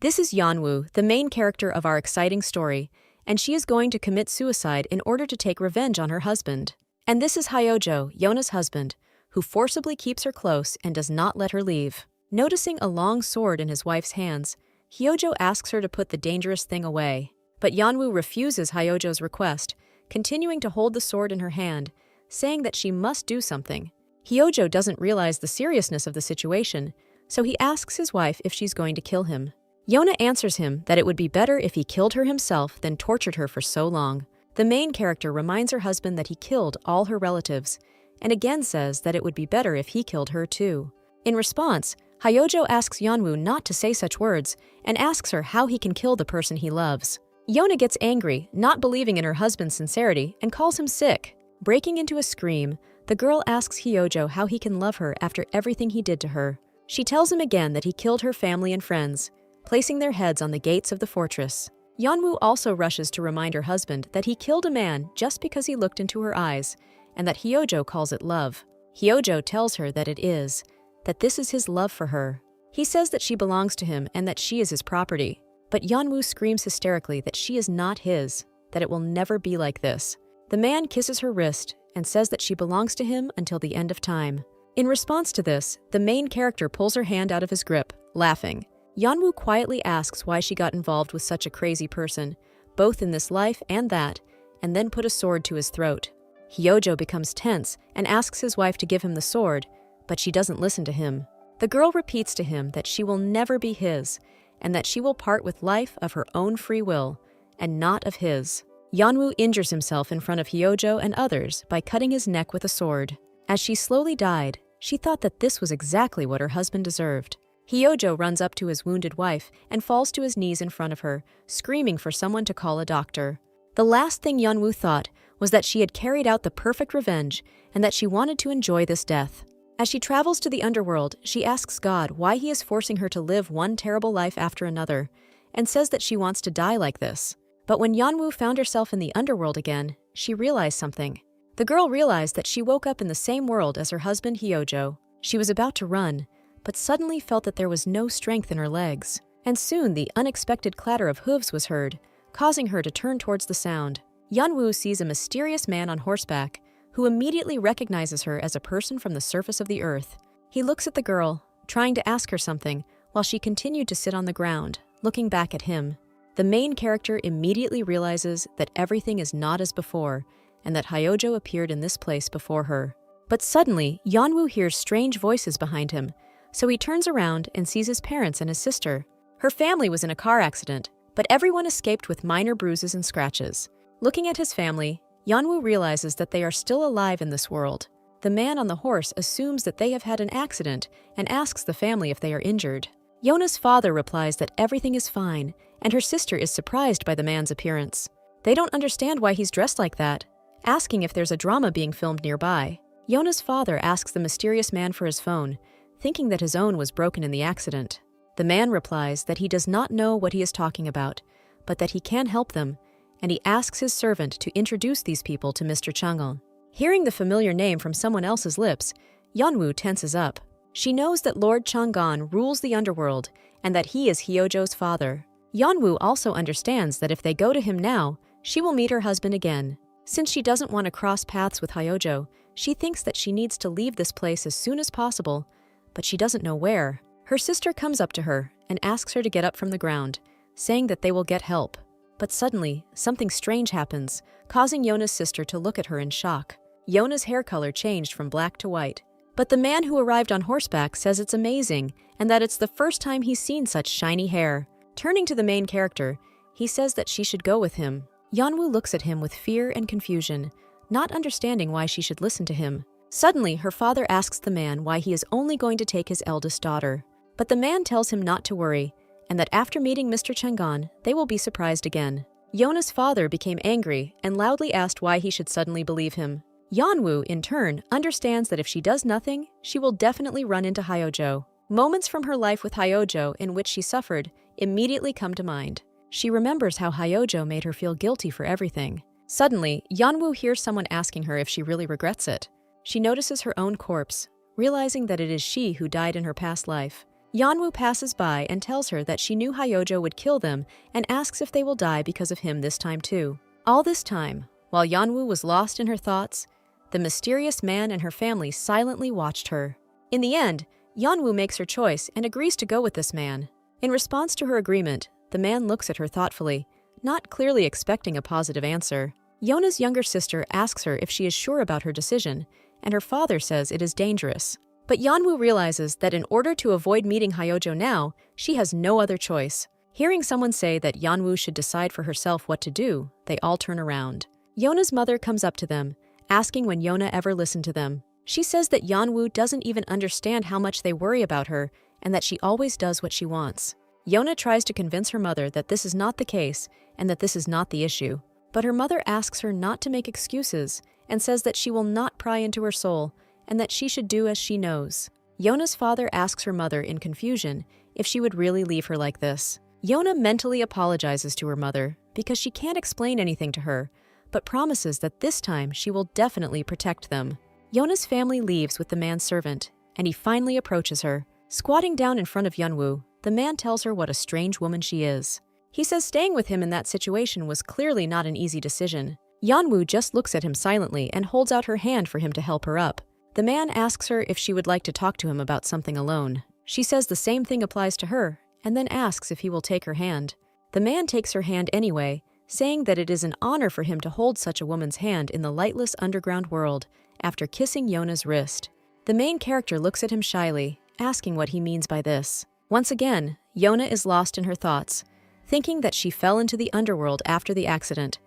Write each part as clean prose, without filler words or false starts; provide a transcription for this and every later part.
This is Yeonwoo, the main character of our exciting story, and she is going to commit suicide in order to take revenge on her husband. And this is Hyojo, Yona's husband, who forcibly keeps her close and does not let her leave. Noticing a long sword in his wife's hands, Hyojo asks her to put the dangerous thing away. But Yeonwoo refuses Hyojo's request, continuing to hold the sword in her hand, saying that she must do something. Hyojo doesn't realize the seriousness of the situation, so he asks his wife if she's going to kill him. Yona answers him that it would be better if he killed her himself than tortured her for so long. The main character reminds her husband that he killed all her relatives, and again says that it would be better if he killed her too. In response, Hyojo asks Yeonwoo not to say such words and asks her how he can kill the person he loves. Yona gets angry, not believing in her husband's sincerity, and calls him sick. Breaking into a scream, the girl asks Hyojo how he can love her after everything he did to her. She tells him again that he killed her family and friends, placing their heads on the gates of the fortress. Yeonwoo also rushes to remind her husband that he killed a man just because he looked into her eyes, and that Hyojo calls it love. Hyojo tells her that it is, that this is his love for her. He says that she belongs to him and that she is his property. But Yeonwoo screams hysterically that she is not his, that it will never be like this. The man kisses her wrist and says that she belongs to him until the end of time. In response to this, the main character pulls her hand out of his grip, laughing. Yeonwoo quietly asks why she got involved with such a crazy person, both in this life and that, and then put a sword to his throat. Hyojo becomes tense and asks his wife to give him the sword, but she doesn't listen to him. The girl repeats to him that she will never be his, and that she will part with life of her own free will, and not of his. Yeonwoo injures himself in front of Hyojo and others by cutting his neck with a sword. As she slowly died, she thought that this was exactly what her husband deserved. Hyojo runs up to his wounded wife and falls to his knees in front of her, screaming for someone to call a doctor. The last thing Yeonwoo thought was that she had carried out the perfect revenge and that she wanted to enjoy this death. As she travels to the underworld, she asks God why he is forcing her to live one terrible life after another, and says that she wants to die like this. But when Yeonwoo found herself in the underworld again, she realized something. The girl realized that she woke up in the same world as her husband Hyojo. She was about to run, but suddenly felt that there was no strength in her legs. And soon the unexpected clatter of hooves was heard, causing her to turn towards the sound. Yeonwoo sees a mysterious man on horseback, who immediately recognizes her as a person from the surface of the earth. He looks at the girl, trying to ask her something, while she continued to sit on the ground, looking back at him. The main character immediately realizes that everything is not as before, and that Hyojo appeared in this place before her. But suddenly, Yeonwoo hears strange voices behind him, so he turns around and sees his parents and his sister. Her family was in a car accident, but everyone escaped with minor bruises and scratches. Looking at his family, Yeonwoo realizes that they are still alive in this world. The man on the horse assumes that they have had an accident and asks the family if they are injured. Yona's father replies that everything is fine, and her sister is surprised by the man's appearance. They don't understand why he's dressed like that, asking if there's a drama being filmed nearby. Yona's father asks the mysterious man for his phone, thinking that his own was broken in the accident. The man replies that he does not know what he is talking about, but that he can help them, and he asks his servant to introduce these people to Mr. Chang'e. Hearing the familiar name from someone else's lips, Yeonwoo tenses up. She knows that Lord Chang'e rules the underworld and that he is Hyojo's father. Yeonwoo also understands that if they go to him now, she will meet her husband again. Since she doesn't want to cross paths with Hyojo, she thinks that she needs to leave this place as soon as possible, but she doesn't know where. Her sister comes up to her and asks her to get up from the ground, saying that they will get help. But suddenly, something strange happens, causing Yona's sister to look at her in shock. Yona's hair color changed from black to white. But the man who arrived on horseback says it's amazing and that it's the first time he's seen such shiny hair. Turning to the main character, he says that she should go with him. Yeonwoo looks at him with fear and confusion, not understanding why she should listen to him. Suddenly, her father asks the man why he is only going to take his eldest daughter. But the man tells him not to worry, and that after meeting Mr. Chang'e, they will be surprised again. Yona's father became angry and loudly asked why he should suddenly believe him. Yeonwoo, in turn, understands that if she does nothing, she will definitely run into Hyojo. Moments from her life with Hyojo in which she suffered immediately come to mind. She remembers how Hyojo made her feel guilty for everything. Suddenly, Yeonwoo hears someone asking her if she really regrets it. She notices her own corpse, realizing that it is she who died in her past life, Yeonwoo passes by and tells her that she knew Hyojo would kill them and asks if they will die because of him this time too. All this time, while Yeonwoo was lost in her thoughts, the mysterious man and her family silently watched her. In the end, Yeonwoo makes her choice and agrees to go with this man. In response to her agreement, the man looks at her thoughtfully, not clearly expecting a positive answer. Yona's younger sister asks her if she is sure about her decision, and her father says it is dangerous. But Yeonwoo realizes that in order to avoid meeting Hyojo now, she has no other choice. Hearing someone say that Yeonwoo should decide for herself what to do, they all turn around. Yona's mother comes up to them, asking when Yona ever listened to them. She says that Yeonwoo doesn't even understand how much they worry about her and that she always does what she wants. Yona tries to convince her mother that this is not the case and that this is not the issue. But her mother asks her not to make excuses and says that she will not pry into her soul and that she should do as she knows. Yona's father asks her mother in confusion if she would really leave her like this. Yona mentally apologizes to her mother because she can't explain anything to her, but promises that this time she will definitely protect them. Yona's family leaves with the man's servant, and he finally approaches her. Squatting down in front of Yeonwoo, the man tells her what a strange woman she is. He says staying with him in that situation was clearly not an easy decision. Yeonwoo just looks at him silently and holds out her hand for him to help her up. The man asks her if she would like to talk to him about something alone. She says the same thing applies to her, and then asks if he will take her hand. The man takes her hand anyway, saying that it is an honor for him to hold such a woman's hand in the lightless underground world, after kissing Yona's wrist. The main character looks at him shyly, asking what he means by this. Once again, Yona is lost in her thoughts, thinking that she fell into the underworld after the accident,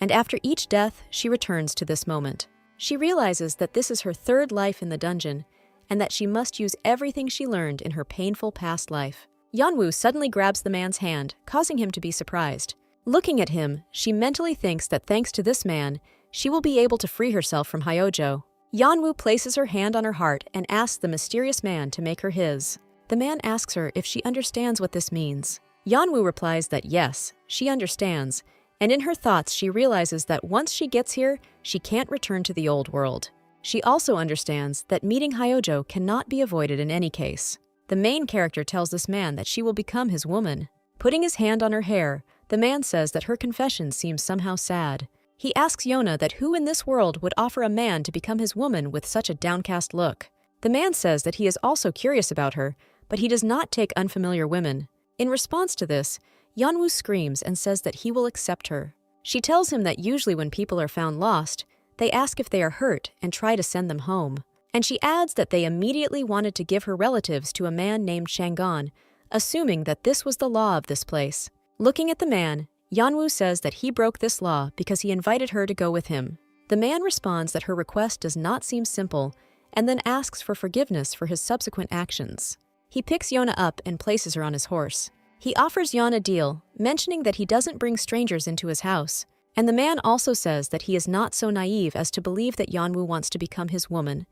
and after each death, she returns to this moment. She realizes that this is her third life in the dungeon, and that she must use everything she learned in her painful past life. Yeonwoo suddenly grabs the man's hand, causing him to be surprised. Looking at him, she mentally thinks that thanks to this man, she will be able to free herself from Hyojo. Yeonwoo places her hand on her heart and asks the mysterious man to make her his. The man asks her if she understands what this means. Yeonwoo replies that yes, she understands, and in her thoughts she realizes that once she gets here, she can't return to the old world. She also understands that meeting Hyojo cannot be avoided in any case. The main character tells this man that she will become his woman. Putting his hand on her hair, the man says that her confession seems somehow sad. He asks Yona that who in this world would offer a man to become his woman with such a downcast look. The man says that he is also curious about her, but he does not take unfamiliar women. In response to this, Yeonwoo screams and says that he will accept her. She tells him that usually when people are found lost, they ask if they are hurt and try to send them home. And she adds that they immediately wanted to give her relatives to a man named Shangon, assuming that this was the law of this place. Looking at the man, Yeonwoo says that he broke this law because he invited her to go with him. The man responds that her request does not seem simple, and then asks for forgiveness for his subsequent actions. He picks Yona up and places her on his horse. He offers Yona a deal, mentioning that he doesn't bring strangers into his house. And the man also says that he is not so naive as to believe that Yeonwoo wants to become his woman,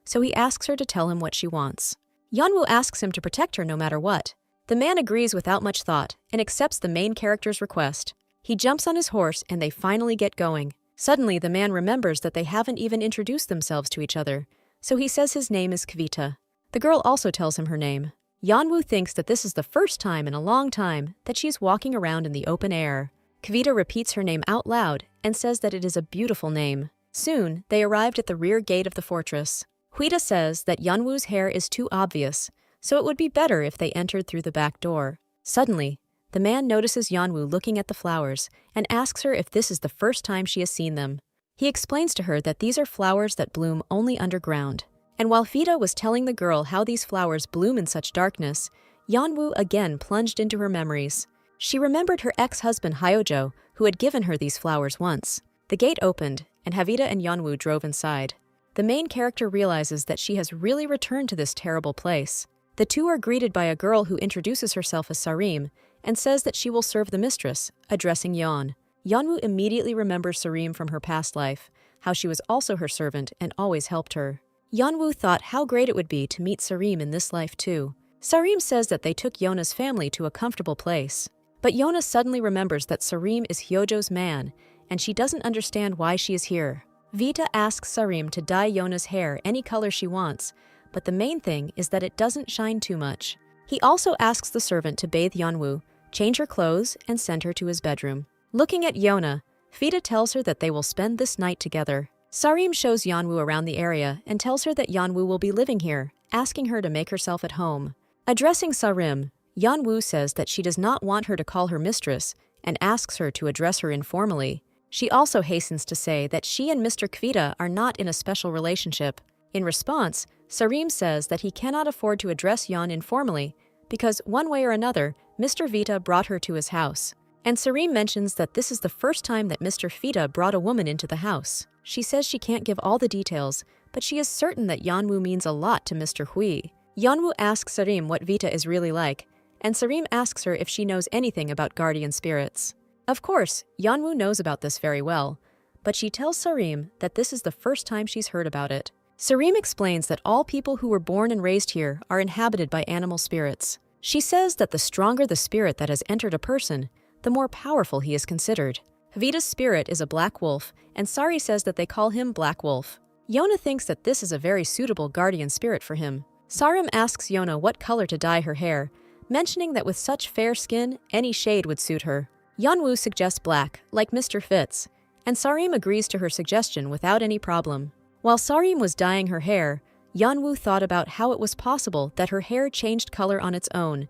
so he asks her to tell him what she wants. Yeonwoo asks him to protect her no matter what. The man agrees without much thought and accepts the main character's request. He jumps on his horse and they finally get going. Suddenly, the man remembers that they haven't even introduced themselves to each other, so he says his name is Kvita. The girl also tells him her name. Yeonwoo thinks that this is the first time in a long time that she's walking around in the open air. Kvita repeats her name out loud and says that it is a beautiful name. Soon, they arrived at the rear gate of the fortress. Kvita says that Yeonwoo's hair is too obvious, so it would be better if they entered through the back door. Suddenly, the man notices Yeonwoo looking at the flowers and asks her if this is the first time she has seen them. He explains to her that these are flowers that bloom only underground. And while Kvita was telling the girl how these flowers bloom in such darkness, Yeonwoo again plunged into her memories. She remembered her ex-husband Hyojo, who had given her these flowers once. The gate opened, and Kvita and Yeonwoo drove inside. The main character realizes that she has really returned to this terrible place. The two are greeted by a girl who introduces herself as Sarim and says that she will serve the mistress, addressing Yeon. Yeonwoo immediately remembers Sarim from her past life, how she was also her servant and always helped her. Yeonwoo thought how great it would be to meet Sarim in this life too. Sarim says that they took Yona's family to a comfortable place. But Yona suddenly remembers that Sarim is Hyojo's man, and she doesn't understand why she is here. Vita asks Sarim to dye Yona's hair any color she wants, but the main thing is that it doesn't shine too much. He also asks the servant to bathe Yeonwoo, change her clothes, and send her to his bedroom. Looking at Yona, Vida tells her that they will spend this night together. Sarim shows Yeonwoo around the area and tells her that Yeonwoo will be living here, asking her to make herself at home. Addressing Sarim, Yeonwoo says that she does not want her to call her mistress and asks her to address her informally. She also hastens to say that she and Mr. Kvita are not in a special relationship. In response, Sarim says that he cannot afford to address Yeon informally because, one way or another, Mr. Vita brought her to his house. And Sarim mentions that this is the first time that Mr. Vita brought a woman into the house. She says she can't give all the details, but she is certain that Yeonwoo means a lot to Mr. Hui. Yeonwoo asks Sarim what Vita is really like, and Sarim asks her if she knows anything about guardian spirits. Of course, Yeonwoo knows about this very well, but she tells Sarim that this is the first time she's heard about it. Sarim explains that all people who were born and raised here are inhabited by animal spirits. She says that the stronger the spirit that has entered a person, the more powerful he is considered. Vita's spirit is a black wolf, and Sari says that they call him Black Wolf. Yona thinks that this is a very suitable guardian spirit for him. Sarim asks Yona what color to dye her hair, mentioning that with such fair skin, any shade would suit her. Yeonwoo suggests black, like Mr. Fitz, and Sarim agrees to her suggestion without any problem. While Sarim was dyeing her hair, Yeonwoo thought about how it was possible that her hair changed color on its own,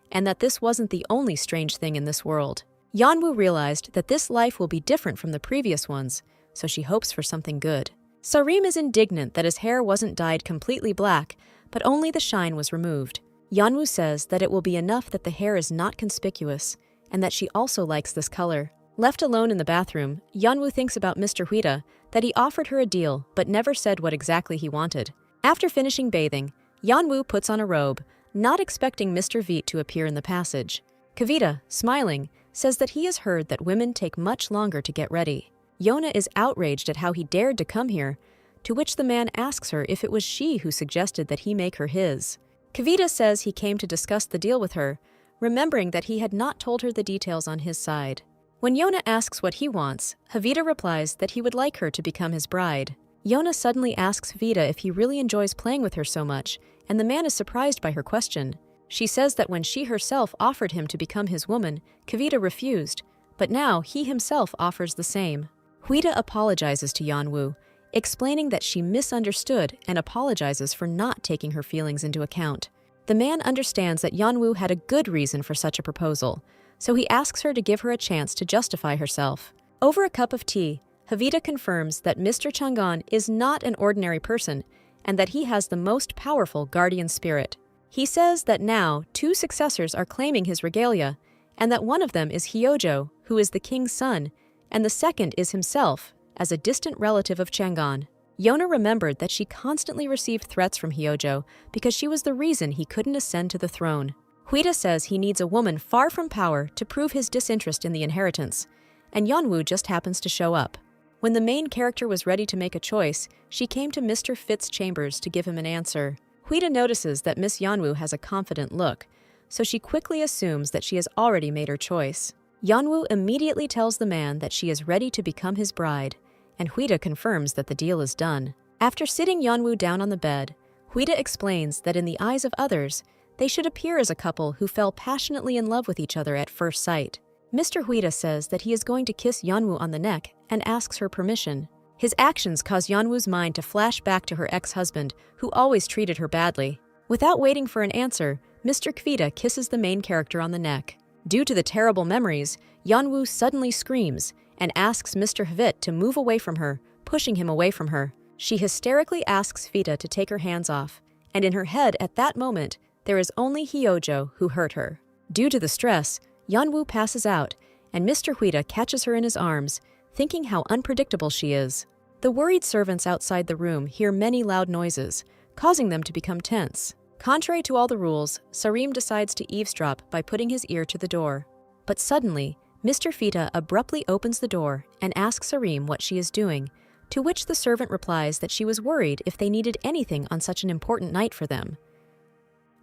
and that this wasn't the only strange thing in this world. Yeonwoo realized that this life will be different from the previous ones, so she hopes for something good. Sarim is indignant that his hair wasn't dyed completely black, but only the shine was removed. Yeonwoo says that it will be enough that the hair is not conspicuous, and that she also likes this color. Left alone in the bathroom, Yeonwoo thinks about Mr. Huida, that he offered her a deal but never said what exactly he wanted. After finishing bathing, Yeonwoo puts on a robe, not expecting Mr. Veet to appear in the passage. Kavita, smiling, says that he has heard that women take much longer to get ready. Yona is outraged at how he dared to come here, to which the man asks her if it was she who suggested that he make her his. Kavita says he came to discuss the deal with her, remembering that he had not told her the details on his side. When Yona asks what he wants, Havita replies that he would like her to become his bride. Yona suddenly asks Vita if he really enjoys playing with her so much, and the man is surprised by her question. She says that when she herself offered him to become his woman, Kavita refused, but now he himself offers the same. Huida apologizes to Yeonwoo, explaining that she misunderstood and apologizes for not taking her feelings into account. The man understands that Yeonwoo had a good reason for such a proposal, so he asks her to give her a chance to justify herself. Over a cup of tea, Havita confirms that Mr. Changan is not an ordinary person and that he has the most powerful guardian spirit. He says that now 2 successors are claiming his regalia, and that one of them is Hyojo, who is the king's son, and the second is himself, as a distant relative of Changan. Yona remembered that she constantly received threats from Hyojo because she was the reason he couldn't ascend to the throne. Huida says he needs a woman far from power to prove his disinterest in the inheritance, and Yeonwoo just happens to show up. When the main character was ready to make a choice, she came to Mr. Fitz's chambers to give him an answer. Huida notices that Miss Yeonwoo has a confident look, so she quickly assumes that she has already made her choice. Yeonwoo immediately tells the man that she is ready to become his bride, and Huida confirms that the deal is done. After sitting Yeonwoo down on the bed, Huida explains that in the eyes of others, they should appear as a couple who fell passionately in love with each other at first sight. Mr. Huida says that he is going to kiss Yeonwoo on the neck and asks her permission. His actions cause Yeonwoo's mind to flash back to her ex-husband, who always treated her badly. Without waiting for an answer, Mr. Kvita kisses the main character on the neck. Due to the terrible memories, Yeonwoo suddenly screams and asks Mr. Hvit to move away from her, pushing him away from her. She hysterically asks Vita to take her hands off, and in her head at that moment, there is only Hyojo who hurt her. Due to the stress, Yeonwoo passes out, and Mr. Huida catches her in his arms, thinking how unpredictable she is. The worried servants outside the room hear many loud noises, causing them to become tense. Contrary to all the rules, Sarim decides to eavesdrop by putting his ear to the door. But suddenly, Mr. Fita abruptly opens the door and asks Sarim what she is doing, to which the servant replies that she was worried if they needed anything on such an important night for them.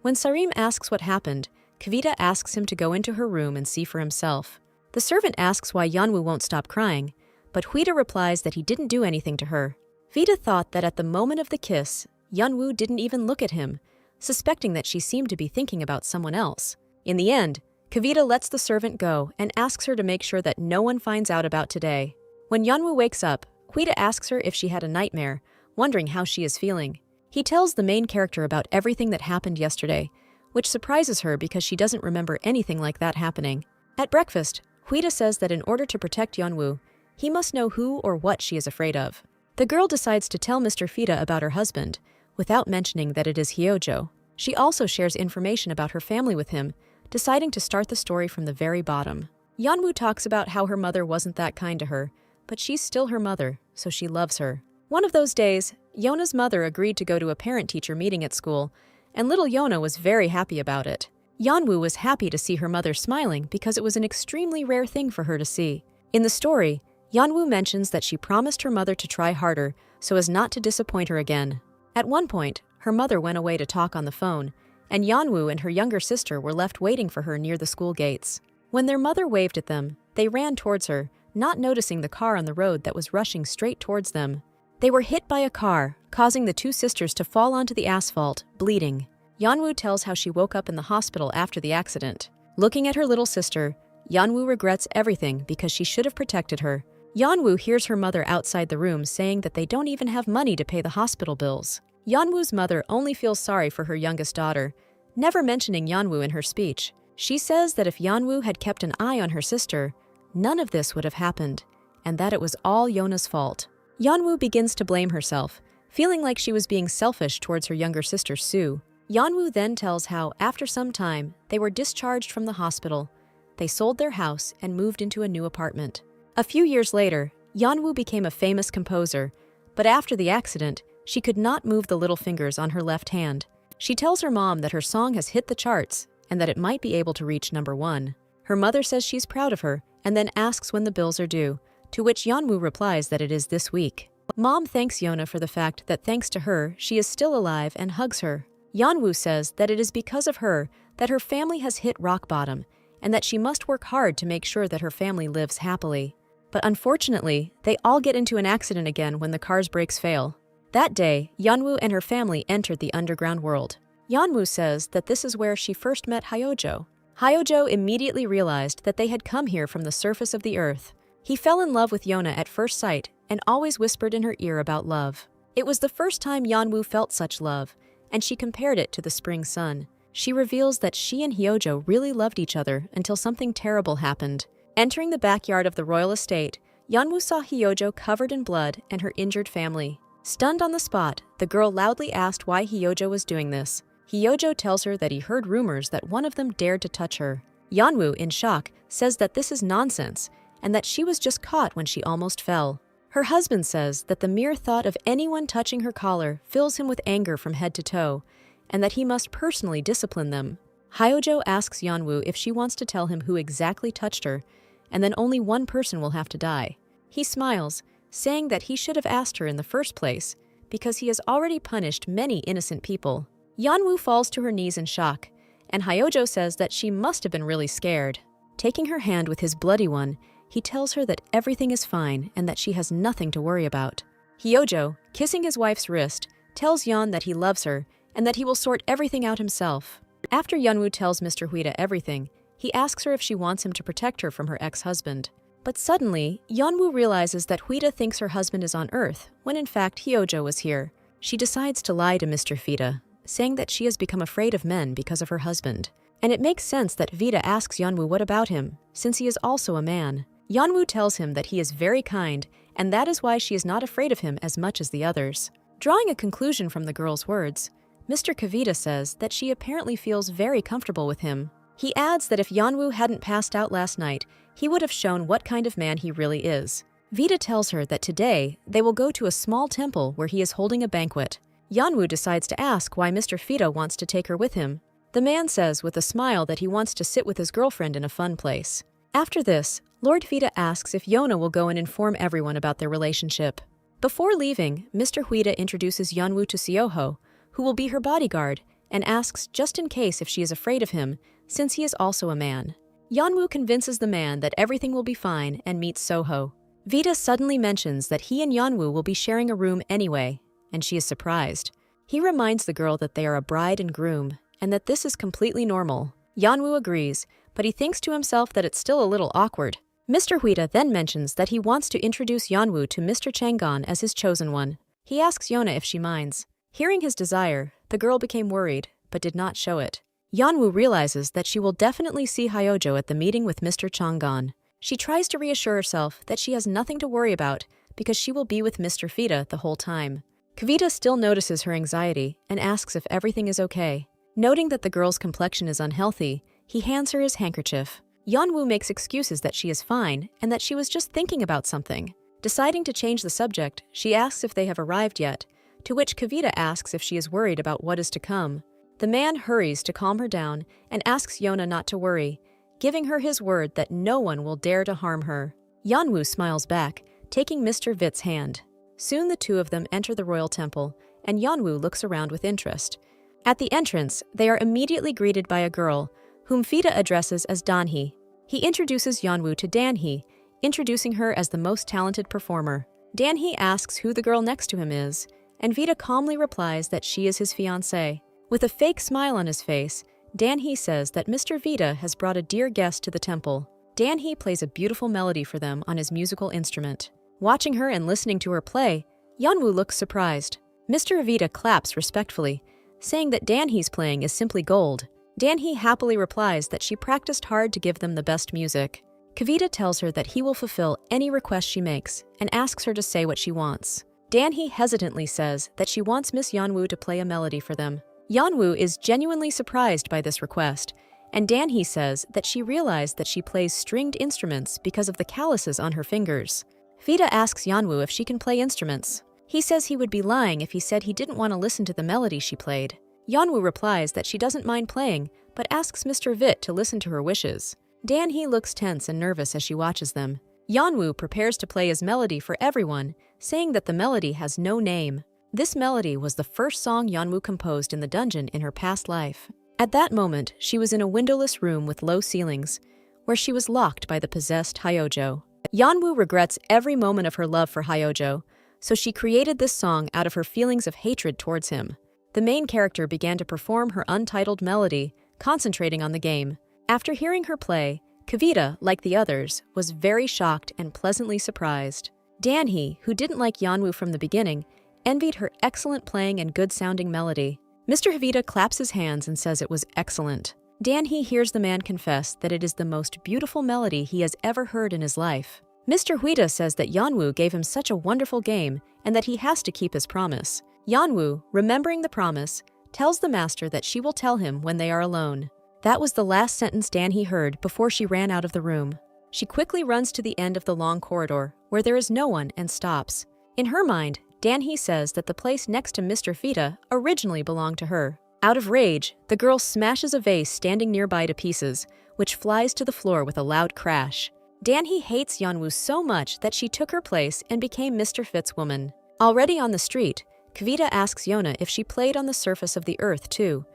When Sarim asks what happened, Kavita asks him to go into her room and see for himself. The servant asks why Yeonwoo won't stop crying, but Huida replies that he didn't do anything to her. Vita thought that at the moment of the kiss, Yeonwoo didn't even look at him, suspecting that she seemed to be thinking about someone else. In the end, Kavita lets the servant go and asks her to make sure that no one finds out about today. When Yeonwoo wakes up, Huida asks her if she had a nightmare, wondering how she is feeling. He tells the main character about everything that happened yesterday, which surprises her because she doesn't remember anything like that happening. At breakfast, Huida says that in order to protect Yeonwoo, he must know who or what she is afraid of. The girl decides to tell Mr. Fita about her husband, without mentioning that it is Hyojo. She also shares information about her family with him, deciding to start the story from the very bottom. Yeonwoo talks about how her mother wasn't that kind to her, but she's still her mother, so she loves her. One of those days, Yona's mother agreed to go to a parent-teacher meeting at school, and little Yona was very happy about it. Yeonwoo was happy to see her mother smiling because it was an extremely rare thing for her to see. In the story, Yeonwoo mentions that she promised her mother to try harder so as not to disappoint her again. At one point, her mother went away to talk on the phone, and Yeonwoo and her younger sister were left waiting for her near the school gates. When their mother waved at them, they ran towards her, not noticing the car on the road that was rushing straight towards them. They were hit by a car, causing the two sisters to fall onto the asphalt, bleeding. Yeonwoo tells how she woke up in the hospital after the accident. Looking at her little sister, Yeonwoo regrets everything because she should have protected her. Yeonwoo hears her mother outside the room saying that they don't even have money to pay the hospital bills. Yeonwoo's mother only feels sorry for her youngest daughter, never mentioning Yeonwoo in her speech. She says that if Yeonwoo had kept an eye on her sister, none of this would have happened, and that it was all Yona's fault. Yeonwoo begins to blame herself, feeling like she was being selfish towards her younger sister Sue. Yeonwoo then tells how, after some time, they were discharged from the hospital. They sold their house and moved into a new apartment. A few years later, Yeonwoo became a famous composer, but after the accident, she could not move the little fingers on her left hand. She tells her mom that her song has hit the charts and that it might be able to reach #1. Her mother says she's proud of her and then asks when the bills are due, to which Yeonwoo replies that it is this week. Mom thanks Yona for the fact that thanks to her, she is still alive and hugs her. Yeonwoo says that it is because of her that her family has hit rock bottom and that she must work hard to make sure that her family lives happily. But unfortunately, they all get into an accident again when the car's brakes fail. That day, Yeonwoo and her family entered the underground world. Yeonwoo says that this is where she first met Hyojo. Hyojo immediately realized that they had come here from the surface of the earth. He fell in love with Yona at first sight and always whispered in her ear about love. It was the first time Yeonwoo felt such love, and she compared it to the spring sun. She reveals that she and Hyojo really loved each other until something terrible happened. Entering the backyard of the royal estate, Yeonwoo saw Hyojo covered in blood and her injured family. Stunned on the spot, the girl loudly asked why Hyojo was doing this. Hyojo tells her that he heard rumors that one of them dared to touch her. Yeonwoo, in shock, says that this is nonsense and that she was just caught when she almost fell. Her husband says that the mere thought of anyone touching her collar fills him with anger from head to toe, and that he must personally discipline them. Hyojo asks Yeonwoo if she wants to tell him who exactly touched her, and then only one person will have to die. He smiles, saying that he should have asked her in the first place, because he has already punished many innocent people. Yeonwoo falls to her knees in shock, and Hyojo says that she must have been really scared. Taking her hand with his bloody one, he tells her that everything is fine and that she has nothing to worry about. Hyojo, kissing his wife's wrist, tells Yeon that he loves her and that he will sort everything out himself. After Yeonwoo tells Mr. Huida everything, he asks her if she wants him to protect her from her ex-husband. But suddenly, Yeonwoo realizes that Huida thinks her husband is on Earth, when in fact Hyojo was here. She decides to lie to Mr. Fita, saying that she has become afraid of men because of her husband. And it makes sense that Vita asks Yeonwoo what about him, since he is also a man. Yeonwoo tells him that he is very kind, and that is why she is not afraid of him as much as the others. Drawing a conclusion from the girl's words, Mr. Kavita says that she apparently feels very comfortable with him. He adds that if Yeonwoo hadn't passed out last night, he would have shown what kind of man he really is. Vita tells her that today they will go to a small temple where he is holding a banquet. Yeonwoo decides to ask why Mr. Fita wants to take her with him. The man says with a smile that he wants to sit with his girlfriend in a fun place. After this, Lord Fita asks if Yona will go and inform everyone about their relationship. Before leaving, Mr. Huida introduces Yeonwoo to Seoho, who will be her bodyguard, and asks just in case if she is afraid of him, since he is also a man. Yeonwoo convinces the man that everything will be fine and meets Soho. Vita suddenly mentions that he and Yeonwoo will be sharing a room anyway, and she is surprised. He reminds the girl that they are a bride and groom, and that this is completely normal. Yeonwoo agrees, but he thinks to himself that it's still a little awkward. Mr. Huida then mentions that he wants to introduce Yeonwoo to Mr. Chang'an as his chosen one. He asks Yona if she minds. Hearing his desire, the girl became worried, but did not show it. Yeonwoo realizes that she will definitely see Hyojo at the meeting with Mr. Chang'an. She tries to reassure herself that she has nothing to worry about because she will be with Mr. Fita the whole time. Kavita still notices her anxiety and asks if everything is okay. Noting that the girl's complexion is unhealthy, he hands her his handkerchief. Yeonwoo makes excuses that she is fine and that she was just thinking about something. Deciding to change the subject, she asks if they have arrived yet, to which Kavita asks if she is worried about what is to come. The man hurries to calm her down and asks Yona not to worry, giving her his word that no one will dare to harm her. Yeonwoo smiles back, taking Mr. Vit's hand. Soon the two of them enter the royal temple, and Yeonwoo looks around with interest. At the entrance, they are immediately greeted by a girl, whom Fita addresses as Danhee. He introduces Yeonwoo to Danhee, introducing her as the most talented performer. Danhee asks who the girl next to him is, and Vita calmly replies that she is his fiancée. With a fake smile on his face, Danhee says that Mr. Vita has brought a dear guest to the temple. Danhee plays a beautiful melody for them on his musical instrument. Watching her and listening to her play, Yeonwoo looks surprised. Mr. Vita claps respectfully, saying that Danhee's playing is simply gold. Danhee happily replies that she practiced hard to give them the best music. Kavita tells her that he will fulfill any request she makes and asks her to say what she wants. Danhee hesitantly says that she wants Miss Yeonwoo to play a melody for them. Yeonwoo is genuinely surprised by this request, and Danhee says that she realized that she plays stringed instruments because of the calluses on her fingers. Vita asks Yeonwoo if she can play instruments. He says he would be lying if he said he didn't want to listen to the melody she played. Yeonwoo replies that she doesn't mind playing, but asks Mr. Vit to listen to her wishes. Danhee looks tense and nervous as she watches them. Yeonwoo prepares to play his melody for everyone, saying that the melody has no name. This melody was the first song Yeonwoo composed in the dungeon in her past life. At that moment, she was in a windowless room with low ceilings, where she was locked by the possessed Hyojo. Yeonwoo regrets every moment of her love for Hyojo, so she created this song out of her feelings of hatred towards him. The main character began to perform her untitled melody, concentrating on the game. After hearing her play, Kavita, like the others, was very shocked and pleasantly surprised. Danhee, who didn't like Yeonwoo from the beginning, envied her excellent playing and good-sounding melody. Mr. Havita claps his hands and says it was excellent. Danhee hears the man confess that it is the most beautiful melody he has ever heard in his life. Mr. Huida says that Yeonwoo gave him such a wonderful game and that he has to keep his promise. Yeonwoo, remembering the promise, tells the master that she will tell him when they are alone. That was the last sentence Danhee heard before she ran out of the room. She quickly runs to the end of the long corridor, where there is no one, and stops. In her mind, Danhee says that the place next to Mr. Fita originally belonged to her. Out of rage, the girl smashes a vase standing nearby to pieces, which flies to the floor with a loud crash. Danhee hates Yeonwoo so much that she took her place and became Mr. Fit's woman. Already on the street, Kavita asks Yona if she played on the surface of the earth too,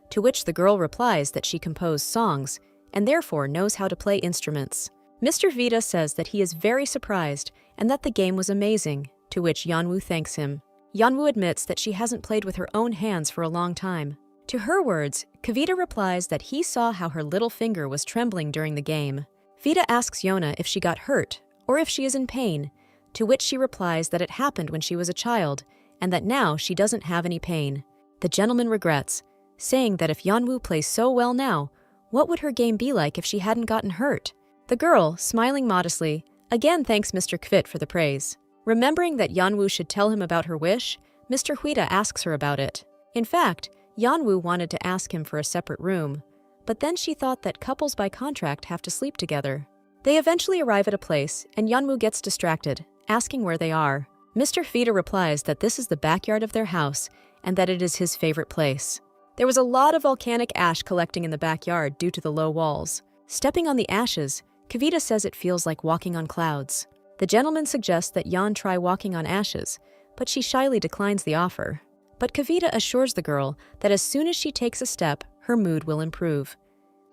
to which the girl replies that she composed songs and therefore knows how to play instruments. Mr. Vita says that he is very surprised and that the game was amazing, to which Yeonwoo thanks him. Yeonwoo admits that she hasn't played with her own hands for a long time. To her words, Kavita replies that he saw how her little finger was trembling during the game. Vita asks Yona if she got hurt or if she is in pain, to which she replies that it happened when she was a child and that now she doesn't have any pain. The gentleman regrets, saying that if Yeonwoo plays so well now, what would her game be like if she hadn't gotten hurt? The girl, smiling modestly, again thanks Mr. Kvit for the praise. Remembering that Yeonwoo should tell him about her wish, Mr. Huida asks her about it. In fact, Yeonwoo wanted to ask him for a separate room, but then she thought that couples by contract have to sleep together. They eventually arrive at a place, and Yeonwoo gets distracted, asking where they are. Mr. Fita replies that this is the backyard of their house and that it is his favorite place. There was a lot of volcanic ash collecting in the backyard due to the low walls. Stepping on the ashes, Kavita says it feels like walking on clouds. The gentleman suggests that Yeon try walking on ashes, but she shyly declines the offer. But Kavita assures the girl that as soon as she takes a step, her mood will improve.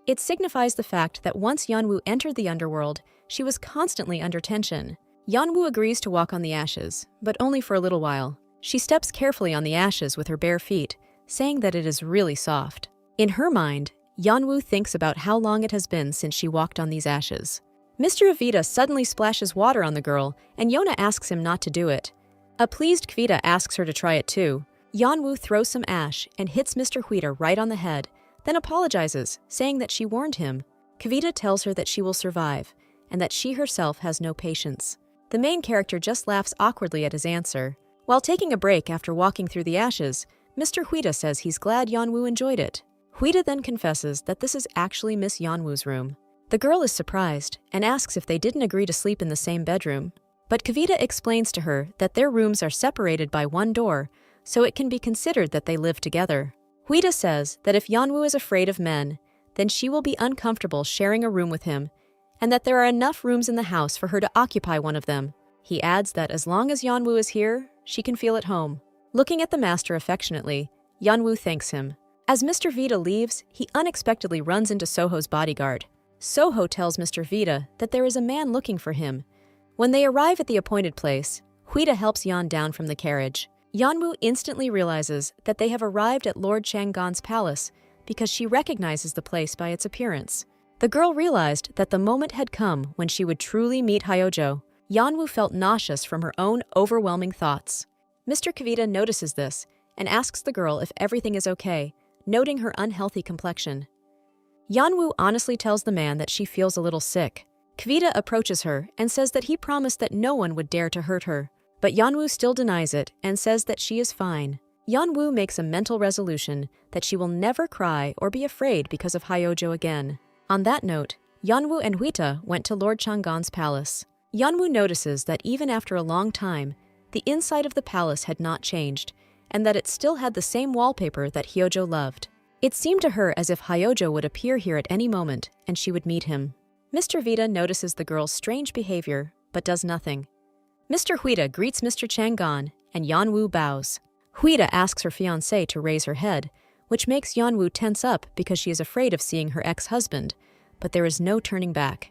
It signifies the fact that once Yeonwoo entered the underworld, she was constantly under tension. Yeonwoo agrees to walk on the ashes, but only for a little while. She steps carefully on the ashes with her bare feet, saying that it is really soft. In her mind, Yeonwoo thinks about how long it has been since she walked on these ashes. Mr. Evita suddenly splashes water on the girl, and Yona asks him not to do it. A pleased Kvita asks her to try it too. Yeonwoo throws some ash and hits Mr. Hvita right on the head, then apologizes, saying that she warned him. Kvita tells her that she will survive, and that she herself has no patience. The main character just laughs awkwardly at his answer. While taking a break after walking through the ashes, Mr. Hvita says he's glad Yeonwoo enjoyed it. Hvita then confesses that this is actually Miss Yeonwoo's room. The girl is surprised and asks if they didn't agree to sleep in the same bedroom. But Kvita explains to her that their rooms are separated by one door, so it can be considered that they live together. Hvita says that if Yeonwoo is afraid of men, then she will be uncomfortable sharing a room with him, and that there are enough rooms in the house for her to occupy one of them. He adds that as long as Yeonwoo is here, she can feel at home. Looking at the master affectionately, Yeonwoo thanks him. As Mr. Vita leaves, he unexpectedly runs into Soho's bodyguard. Soho tells Mr. Vita that there is a man looking for him. When they arrive at the appointed place, Hvita helps Yeon down from the carriage. Yeonwoo instantly realizes that they have arrived at Lord Changgon's palace because she recognizes the place by its appearance. The girl realized that the moment had come when she would truly meet Hyojo. Yeonwoo felt nauseous from her own overwhelming thoughts. Mr. Kvita notices this and asks the girl if everything is okay, noting her unhealthy complexion. Yeonwoo honestly tells the man that she feels a little sick. Kvita approaches her and says that he promised that no one would dare to hurt her, but Yeonwoo still denies it and says that she is fine. Yeonwoo makes a mental resolution that she will never cry or be afraid because of Hyojo again. On that note, Yeonwoo and Hvita went to Lord Changgon's palace. Yeonwoo notices that even after a long time, the inside of the palace had not changed, and that it still had the same wallpaper that Hyojo loved. It seemed to her as if Hyojo would appear here at any moment, and she would meet him. Mr. Vita notices the girl's strange behavior, but does nothing. Mr. Hvita greets Mr. Changgon, and Yeonwoo bows. Hvita asks her fiancé to raise her head, which makes Yeonwoo tense up because she is afraid of seeing her ex-husband, but there is no turning back.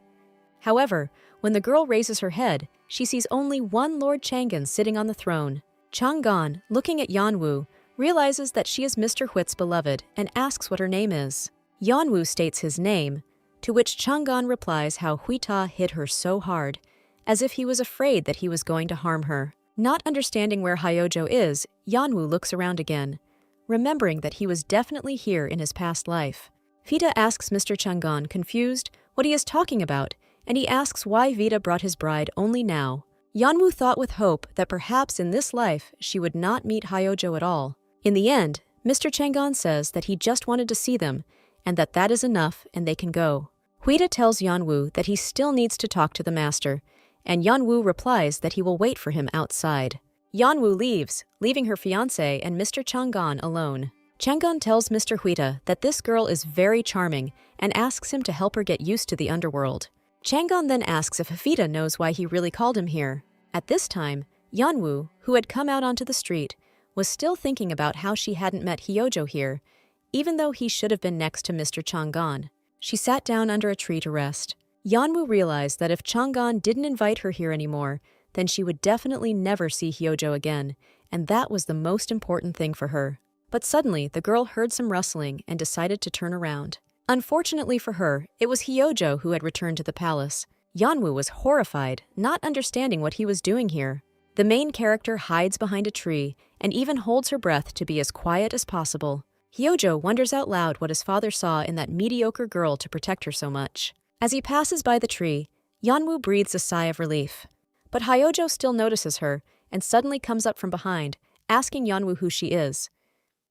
However, when the girl raises her head, she sees only one Lord Changgon sitting on the throne. Changgon, looking at Yeonwoo, realizes that she is Mr. Hvita's beloved and asks what her name is. Yeonwoo states his name, to which Changgon replies how Hvita hit her so hard, as if he was afraid that he was going to harm her. Not understanding where Hyojo is, Yeonwoo looks around again, remembering that he was definitely here in his past life. Vita asks Mr. Changgon, confused, what he is talking about, and he asks why Vita brought his bride only now. Yeonwoo thought with hope that perhaps in this life she would not meet Hyojo at all. In the end, Mr. Changgon says that he just wanted to see them, and that is enough and they can go. Hvita tells Yeonwoo that he still needs to talk to the master, and Yeonwoo replies that he will wait for him outside. Yeonwoo leaves, leaving her fiancé and Mr. Changgon alone. Changgon tells Mr. Hvita that this girl is very charming and asks him to help her get used to the underworld. Changgon then asks if Hvita knows why he really called him here. At this time, Yeonwoo, who had come out onto the street, was still thinking about how she hadn't met Hyojo here, even though he should have been next to Mr. Changgon. She sat down under a tree to rest. Yeonwoo realized that if Changgon didn't invite her here anymore, then she would definitely never see Hyojo again, and that was the most important thing for her. But suddenly, the girl heard some rustling and decided to turn around. Unfortunately for her, it was Hyojo who had returned to the palace. Yeonwoo was horrified, not understanding what he was doing here. The main character hides behind a tree and even holds her breath to be as quiet as possible. Hyojo wonders out loud what his father saw in that mediocre girl to protect her so much. As he passes by the tree, Yeonwoo breathes a sigh of relief. But Hyojo still notices her and suddenly comes up from behind, asking Yeonwoo who she is.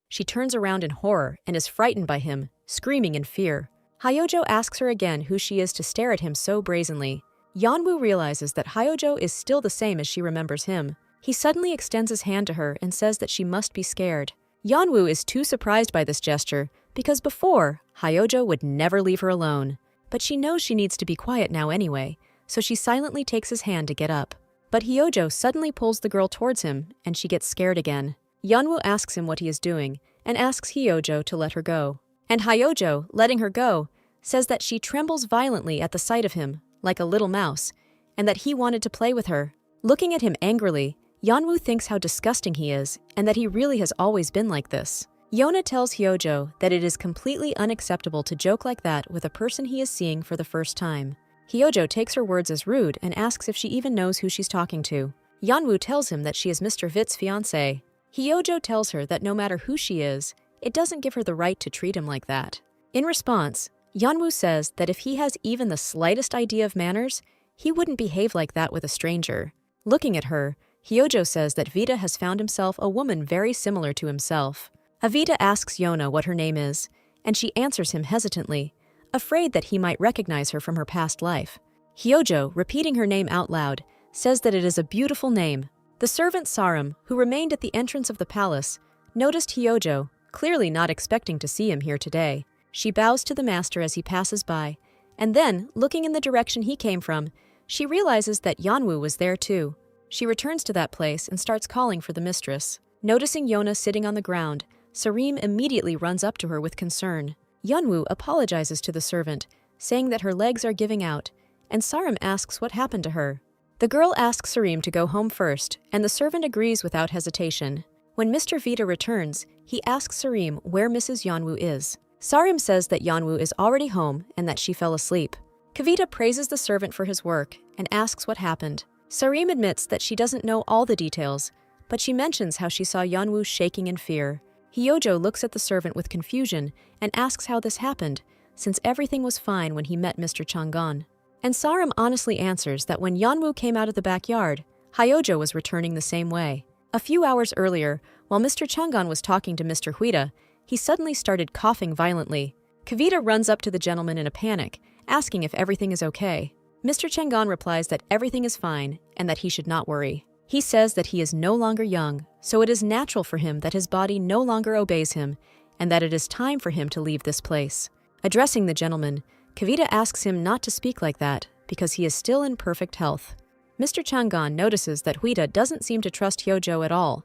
She turns around in horror and is frightened by him, screaming in fear. Hyojo asks her again who she is to stare at him so brazenly. Yeonwoo realizes that Hyojo is still the same as she remembers him. He suddenly extends his hand to her and says that she must be scared. Yeonwoo is too surprised by this gesture because before, Hyojo would never leave her alone. But she knows she needs to be quiet now anyway, so she silently takes his hand to get up. But Hyojo suddenly pulls the girl towards him and she gets scared again. Yeonwoo asks him what he is doing and asks Hyojo to let her go. And Hyojo, letting her go, says that she trembles violently at the sight of him, like a little mouse, and that he wanted to play with her. Looking at him angrily, Yeonwoo thinks how disgusting he is and that he really has always been like this. Yona tells Hyojo that it is completely unacceptable to joke like that with a person he is seeing for the first time. Hyojo takes her words as rude and asks if she even knows who she's talking to. Yeonwoo tells him that she is Mr. Vit's fiancée. Hyojo tells her that no matter who she is, it doesn't give her the right to treat him like that. In response, Yeonwoo says that if he has even the slightest idea of manners, he wouldn't behave like that with a stranger. Looking at her, Hyojo says that Vita has found himself a woman very similar to himself. Avita asks Yona what her name is, and she answers him hesitantly, afraid that he might recognize her from her past life. Hyojo, repeating her name out loud, says that it is a beautiful name. The servant Sarum, who remained at the entrance of the palace, noticed Hyojo, clearly not expecting to see him here today. She bows to the master as he passes by, and then, looking in the direction he came from, she realizes that Yeonwoo was there too. She returns to that place and starts calling for the mistress. Noticing Yona sitting on the ground, Sarim immediately runs up to her with concern. Yeonwoo apologizes to the servant, saying that her legs are giving out, and Sarim asks what happened to her. The girl asks Sarim to go home first, and the servant agrees without hesitation. When Mr. Vita returns, he asks Sarim where Mrs. Yeonwoo is. Sarim says that Yeonwoo is already home and that she fell asleep. Kavita praises the servant for his work and asks what happened. Sarim admits that she doesn't know all the details, but she mentions how she saw Yeonwoo shaking in fear. Hyojo looks at the servant with confusion and asks how this happened, since everything was fine when he met Mr. Changan. And Sarim honestly answers that when Yeonwoo came out of the backyard, Hyojo was returning the same way. A few hours earlier, while Mr. Changan was talking to Mr. Huida, he suddenly started coughing violently. Kavita runs up to the gentleman in a panic, asking if everything is okay. Mr. Changan replies that everything is fine and that he should not worry. He says that he is no longer young, so it is natural for him that his body no longer obeys him and that it is time for him to leave this place. Addressing the gentleman, Kavita asks him not to speak like that because he is still in perfect health. Mr. Changan notices that Huida doesn't seem to trust Hyojo at all.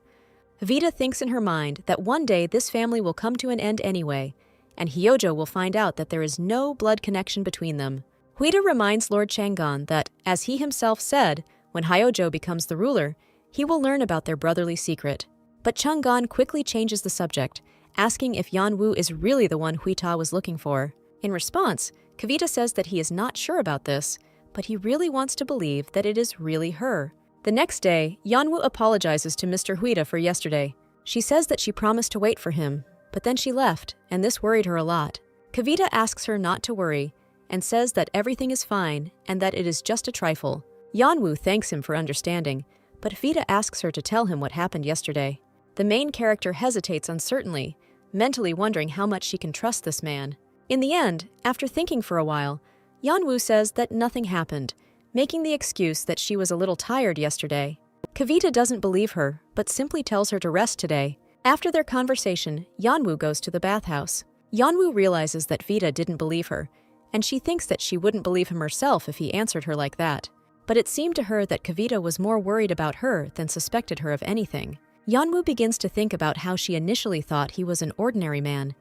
Vita thinks in her mind that one day this family will come to an end anyway, and Hyojo will find out that there is no blood connection between them. Huida reminds Lord Changan that, as he himself said, when Hyojo becomes the ruler, he will learn about their brotherly secret. But Changan quickly changes the subject, asking if Yeonwoo is really the one Huita was looking for. In response, Kavita says that he is not sure about this, but he really wants to believe that it is really her. The next day, Yeonwoo apologizes to Mr. Huida for yesterday. She says that she promised to wait for him, but then she left, and this worried her a lot. Kavita asks her not to worry, and says that everything is fine and that it is just a trifle. Yeonwoo thanks him for understanding, but Vita asks her to tell him what happened yesterday. The main character hesitates uncertainly, mentally wondering how much she can trust this man. In the end, after thinking for a while, Yeonwoo says that nothing happened, making the excuse that she was a little tired yesterday. Kavita doesn't believe her, but simply tells her to rest today. After their conversation, Yeonwoo goes to the bathhouse. Yeonwoo realizes that Vita didn't believe her, and she thinks that she wouldn't believe him herself if he answered her like that. But it seemed to her that Kavita was more worried about her than suspected her of anything. Yeonwoo begins to think about how she initially thought he was an ordinary man,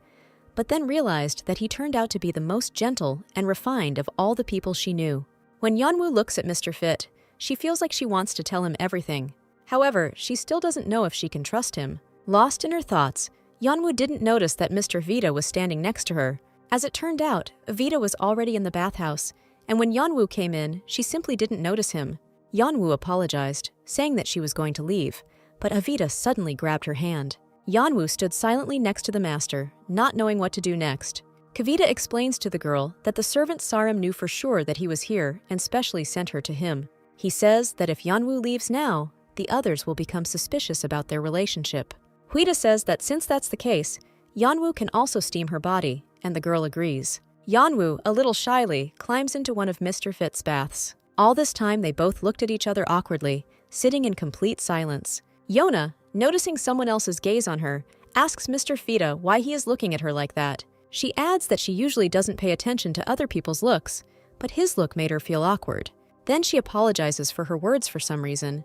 but then realized that he turned out to be the most gentle and refined of all the people she knew. When Yeonwoo looks at Mr. Fit, she feels like she wants to tell him everything. However, she still doesn't know if she can trust him. Lost in her thoughts, Yeonwoo didn't notice that Mr. Vita was standing next to her. As it turned out, Vita was already in the bathhouse, and when Yeonwoo came in, she simply didn't notice him. Yeonwoo apologized, saying that she was going to leave, but Avita suddenly grabbed her hand. Yeonwoo stood silently next to the master, not knowing what to do next. Kavita explains to the girl that the servant Sarim knew for sure that he was here and specially sent her to him. He says that if Yeonwoo leaves now, the others will become suspicious about their relationship. Huida says that since that's the case, Yeonwoo can also steam her body, and the girl agrees. Yeonwoo, a little shyly, climbs into one of Mr. Fit's baths. All this time they both looked at each other awkwardly, sitting in complete silence. Yona, noticing someone else's gaze on her, asks Mr. Fita why he is looking at her like that. She adds that she usually doesn't pay attention to other people's looks, but his look made her feel awkward. Then she apologizes for her words for some reason,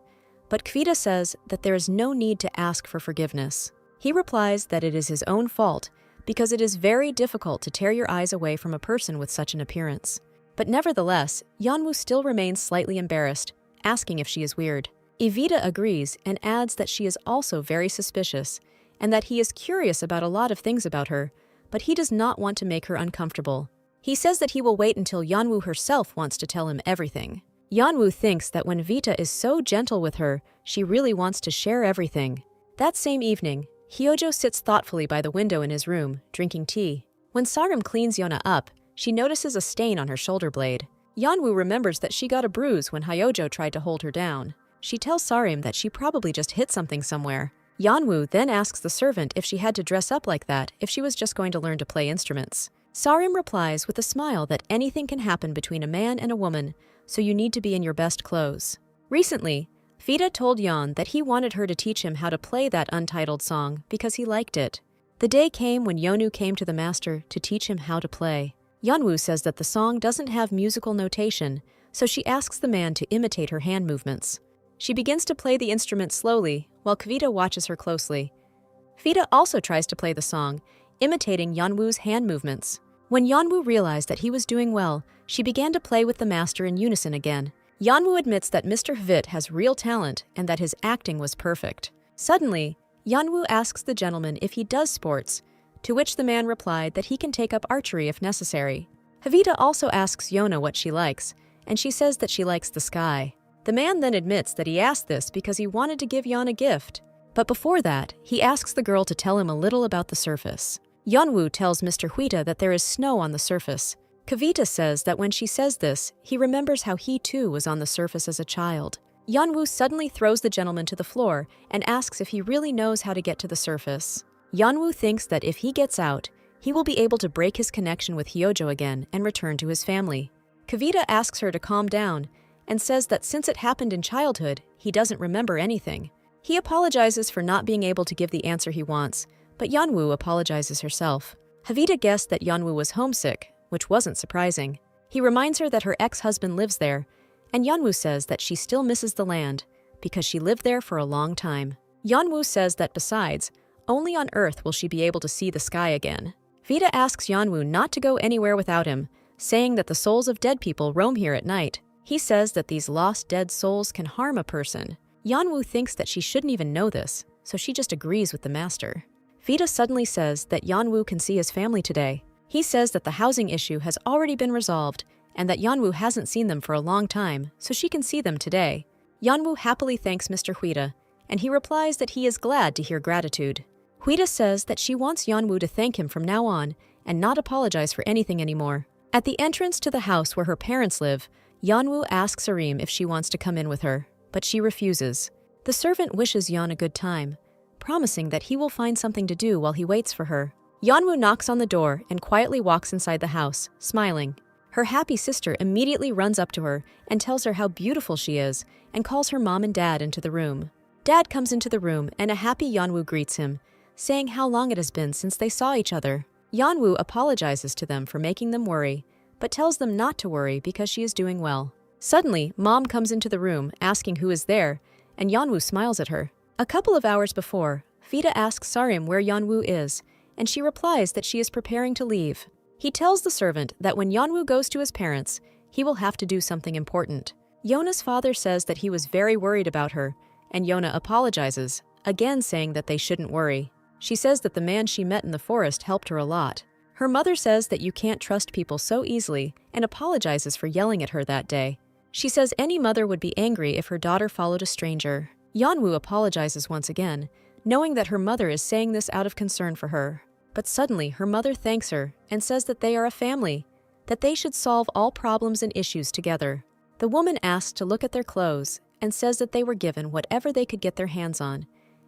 but Kvita says that there is no need to ask for forgiveness. He replies that it is his own fault because it is very difficult to tear your eyes away from a person with such an appearance. But nevertheless, Yeonwoo still remains slightly embarrassed, asking if she is weird. Evita agrees and adds that she is also very suspicious and that he is curious about a lot of things about her, but he does not want to make her uncomfortable. He says that he will wait until Yeonwoo herself wants to tell him everything. Yeonwoo thinks that when Vita is so gentle with her, she really wants to share everything. That same evening, Hyojo sits thoughtfully by the window in his room, drinking tea. When Sarim cleans Yona up, she notices a stain on her shoulder blade. Yeonwoo remembers that she got a bruise when Hyojo tried to hold her down. She tells Sarim that she probably just hit something somewhere. Yeonwoo then asks the servant if she had to dress up like that if she was just going to learn to play instruments. Sarim replies with a smile that anything can happen between a man and a woman, so you need to be in your best clothes. Recently, Vita told Yeon that he wanted her to teach him how to play that untitled song because he liked it. The day came when Yeonwoo came to the master to teach him how to play. Yeonwoo says that the song doesn't have musical notation, so she asks the man to imitate her hand movements. She begins to play the instrument slowly, while Kavita watches her closely. Vita also tries to play the song, imitating Yeonwoo's hand movements. When Yeonwoo realized that he was doing well, she began to play with the master in unison again. Yeonwoo admits that Mr. Hvit has real talent and that his acting was perfect. Suddenly, Yeonwoo asks the gentleman if he does sports, to which the man replied that he can take up archery if necessary. Havita also asks Yona what she likes, and she says that she likes the sky. The man then admits that he asked this because he wanted to give Yeon a gift. But before that, he asks the girl to tell him a little about the surface. Yeonwoo tells Mr. Huita that there is snow on the surface. Kavita says that when she says this, he remembers how he too was on the surface as a child. Yeonwoo suddenly throws the gentleman to the floor and asks if he really knows how to get to the surface. Yeonwoo thinks that if he gets out, he will be able to break his connection with Hyojo again and return to his family. Kavita asks her to calm down and says that since it happened in childhood, he doesn't remember anything. He apologizes for not being able to give the answer he wants, but Yeonwoo apologizes herself. Havita guessed that Yeonwoo was homesick, which wasn't surprising. He reminds her that her ex-husband lives there, and Yeonwoo says that she still misses the land because she lived there for a long time. Yeonwoo says that besides, only on Earth will she be able to see the sky again. Vita asks Yeonwoo not to go anywhere without him, saying that the souls of dead people roam here at night. He says that these lost dead souls can harm a person. Yeonwoo thinks that she shouldn't even know this, so she just agrees with the master. Vita suddenly says that Yeonwoo can see his family today. He says that the housing issue has already been resolved and that Yeonwoo hasn't seen them for a long time, so she can see them today. Yeonwoo happily thanks Mr. Huita, and he replies that he is glad to hear gratitude. Huita says that she wants Yeonwoo to thank him from now on and not apologize for anything anymore. At the entrance to the house where her parents live, Yeonwoo asks Arim if she wants to come in with her, but she refuses. The servant wishes Yeon a good time, promising that he will find something to do while he waits for her. Yeonwoo knocks on the door and quietly walks inside the house, smiling. Her happy sister immediately runs up to her and tells her how beautiful she is and calls her mom and dad into the room. Dad comes into the room and a happy Yeonwoo greets him, saying how long it has been since they saw each other. Yeonwoo apologizes to them for making them worry, but tells them not to worry because she is doing well. Suddenly, Mom comes into the room asking who is there, and Yeonwoo smiles at her. A couple of hours before, Vita asks Sarim where Yeonwoo is, and she replies that she is preparing to leave. He tells the servant that when Yeonwoo goes to his parents, he will have to do something important. Yona's father says that he was very worried about her, and Yona apologizes, again saying that they shouldn't worry. She says that the man she met in the forest helped her a lot. Her mother says that you can't trust people so easily and apologizes for yelling at her that day. She says any mother would be angry if her daughter followed a stranger. Yeonwoo apologizes once again, knowing that her mother is saying this out of concern for her. But suddenly, her mother thanks her and says that they are a family, that they should solve all problems and issues together. The woman asks to look at their clothes and says that they were given whatever they could get their hands on,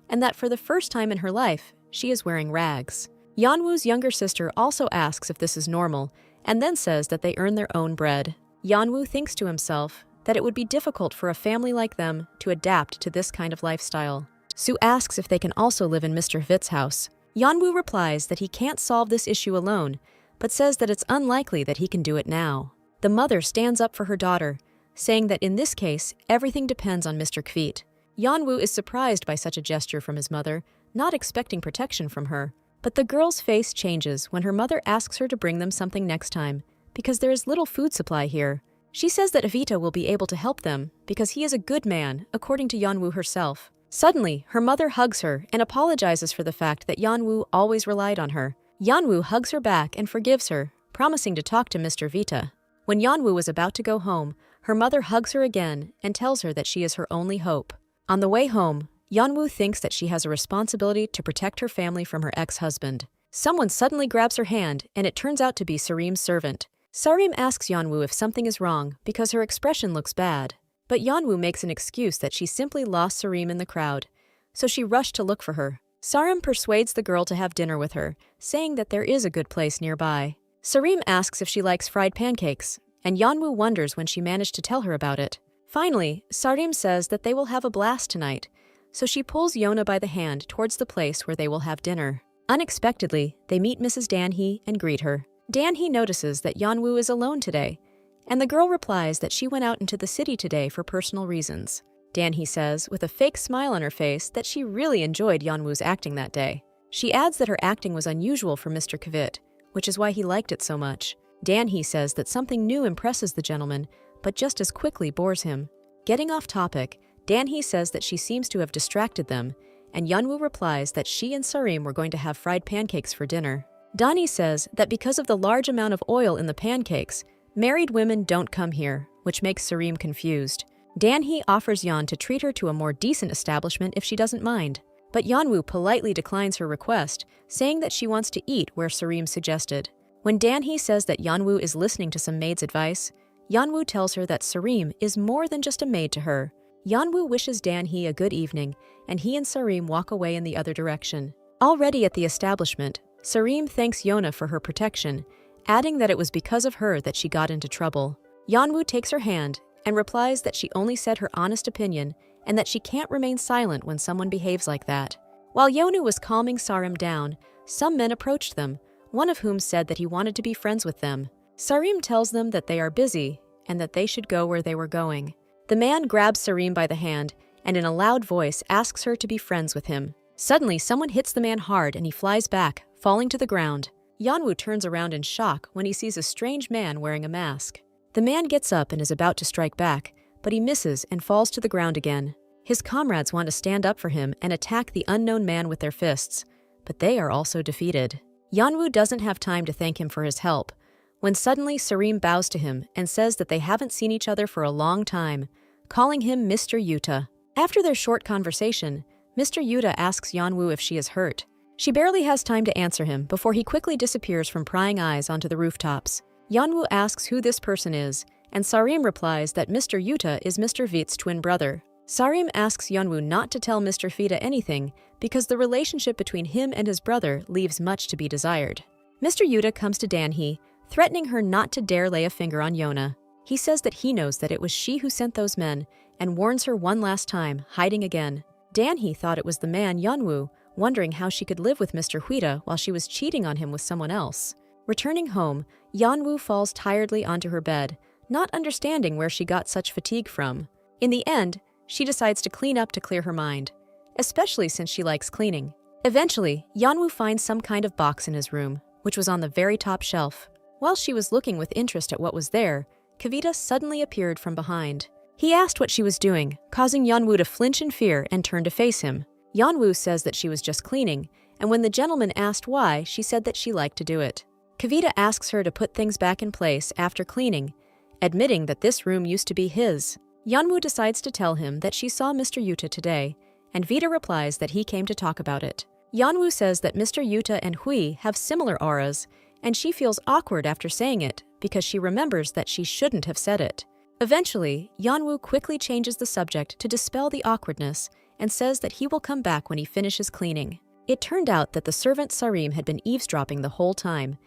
and that for the first time in her life, she is wearing rags. Yeonwoo's younger sister also asks if this is normal, and then says that they earn their own bread. Yeonwoo thinks to himself that it would be difficult for a family like them to adapt to this kind of lifestyle. Sue asks if they can also live in Mr. Hvit's house. Yeonwoo replies that he can't solve this issue alone, but says that it's unlikely that he can do it now. The mother stands up for her daughter, saying that in this case, everything depends on Mr. Kvit. Yeonwoo is surprised by such a gesture from his mother, not expecting protection from her. But the girl's face changes when her mother asks her to bring them something next time, because there is little food supply here. She says that Evita will be able to help them because he is a good man, according to Yeonwoo herself. Suddenly, her mother hugs her and apologizes for the fact that Yeonwoo always relied on her. Yeonwoo hugs her back and forgives her, promising to talk to Mr. Vita. When Yeonwoo was about to go home, her mother hugs her again and tells her that she is her only hope. On the way home, Yeonwoo thinks that she has a responsibility to protect her family from her ex-husband. Someone suddenly grabs her hand, and it turns out to be Sarim's servant. Sarim asks Yeonwoo if something is wrong because her expression looks bad. But Yeonwoo makes an excuse that she simply lost Sarim in the crowd, so she rushed to look for her. Sarim persuades the girl to have dinner with her, saying that there is a good place nearby. Sarim asks if she likes fried pancakes, and Yeonwoo wonders when she managed to tell her about it. Finally, Sarim says that they will have a blast tonight, so she pulls Yona by the hand towards the place where they will have dinner. Unexpectedly, they meet Mrs. Dan-hee and greet her. Dan-hee notices that Yeonwoo is alone today, and the girl replies that she went out into the city today for personal reasons. Dan-hee says, with a fake smile on her face, that she really enjoyed Yeonwoo's acting that day. She adds that her acting was unusual for Mr. Kvit, which is why he liked it so much. Dan-hee says that something new impresses the gentleman, but just as quickly bores him. Getting off topic, Dan-hee says that she seems to have distracted them, and Yeonwoo replies that she and Sarim were going to have fried pancakes for dinner. Dan-hee says that because of the large amount of oil in the pancakes, married women don't come here, which makes Sarim confused. Dan-hee offers Yeon to treat her to a more decent establishment if she doesn't mind. But Yeonwoo politely declines her request, saying that she wants to eat where Sarim suggested. When Dan-hee says that Yeonwoo is listening to some maid's advice, Yeonwoo tells her that Sarim is more than just a maid to her. Yeonwoo wishes Dan-hee a good evening, and he and Sarim walk away in the other direction. Already at the establishment, Sarim thanks Yona for her protection, adding that it was because of her that she got into trouble. Yeonwoo takes her hand and replies that she only said her honest opinion and that she can't remain silent when someone behaves like that. While Yeonwoo was calming Sarim down, some men approached them, one of whom said that he wanted to be friends with them. Sarim tells them that they are busy and that they should go where they were going. The man grabs Sarim by the hand and in a loud voice asks her to be friends with him. Suddenly, someone hits the man hard and he flies back, falling to the ground. Yeonwoo turns around in shock when he sees a strange man wearing a mask. The man gets up and is about to strike back, but he misses and falls to the ground again. His comrades want to stand up for him and attack the unknown man with their fists, but they are also defeated. Yeonwoo doesn't have time to thank him for his help, when suddenly Sarim bows to him and says that they haven't seen each other for a long time, calling him Mr. Yuta. After their short conversation, Mr. Yuta asks Yeonwoo if she is hurt. She barely has time to answer him before he quickly disappears from prying eyes onto the rooftops. Yeonwoo asks who this person is, and Sarim replies that Mr. Yuta is Mr. Vit's twin brother. Sarim asks Yeonwoo not to tell Mr. Vita anything because the relationship between him and his brother leaves much to be desired. Mr. Yuta comes to Dan-hee, threatening her not to dare lay a finger on Yona. He says that he knows that it was she who sent those men and warns her one last time, hiding again. Dan-hee thought it was the man Yeonwoo, wondering how she could live with Mr. Huida while she was cheating on him with someone else. Returning home, Yeonwoo falls tiredly onto her bed, not understanding where she got such fatigue from. In the end, she decides to clean up to clear her mind, especially since she likes cleaning. Eventually, Yeonwoo finds some kind of box in his room, which was on the very top shelf. While she was looking with interest at what was there, Kavita suddenly appeared from behind. He asked what she was doing, causing Yeonwoo to flinch in fear and turn to face him. Yeonwoo says that she was just cleaning, and when the gentleman asked why, she said that she liked to do it. Kavita asks her to put things back in place after cleaning, admitting that this room used to be his. Yeonwoo decides to tell him that she saw Mr. Yuta today, and Vita replies that he came to talk about it. Yeonwoo says that Mr. Yuta and Hui have similar auras, and she feels awkward after saying it because she remembers that she shouldn't have said it. Eventually, Yeonwoo quickly changes the subject to dispel the awkwardness and says that he will come back when he finishes cleaning. It turned out that the servant Sarim had been eavesdropping the whole time,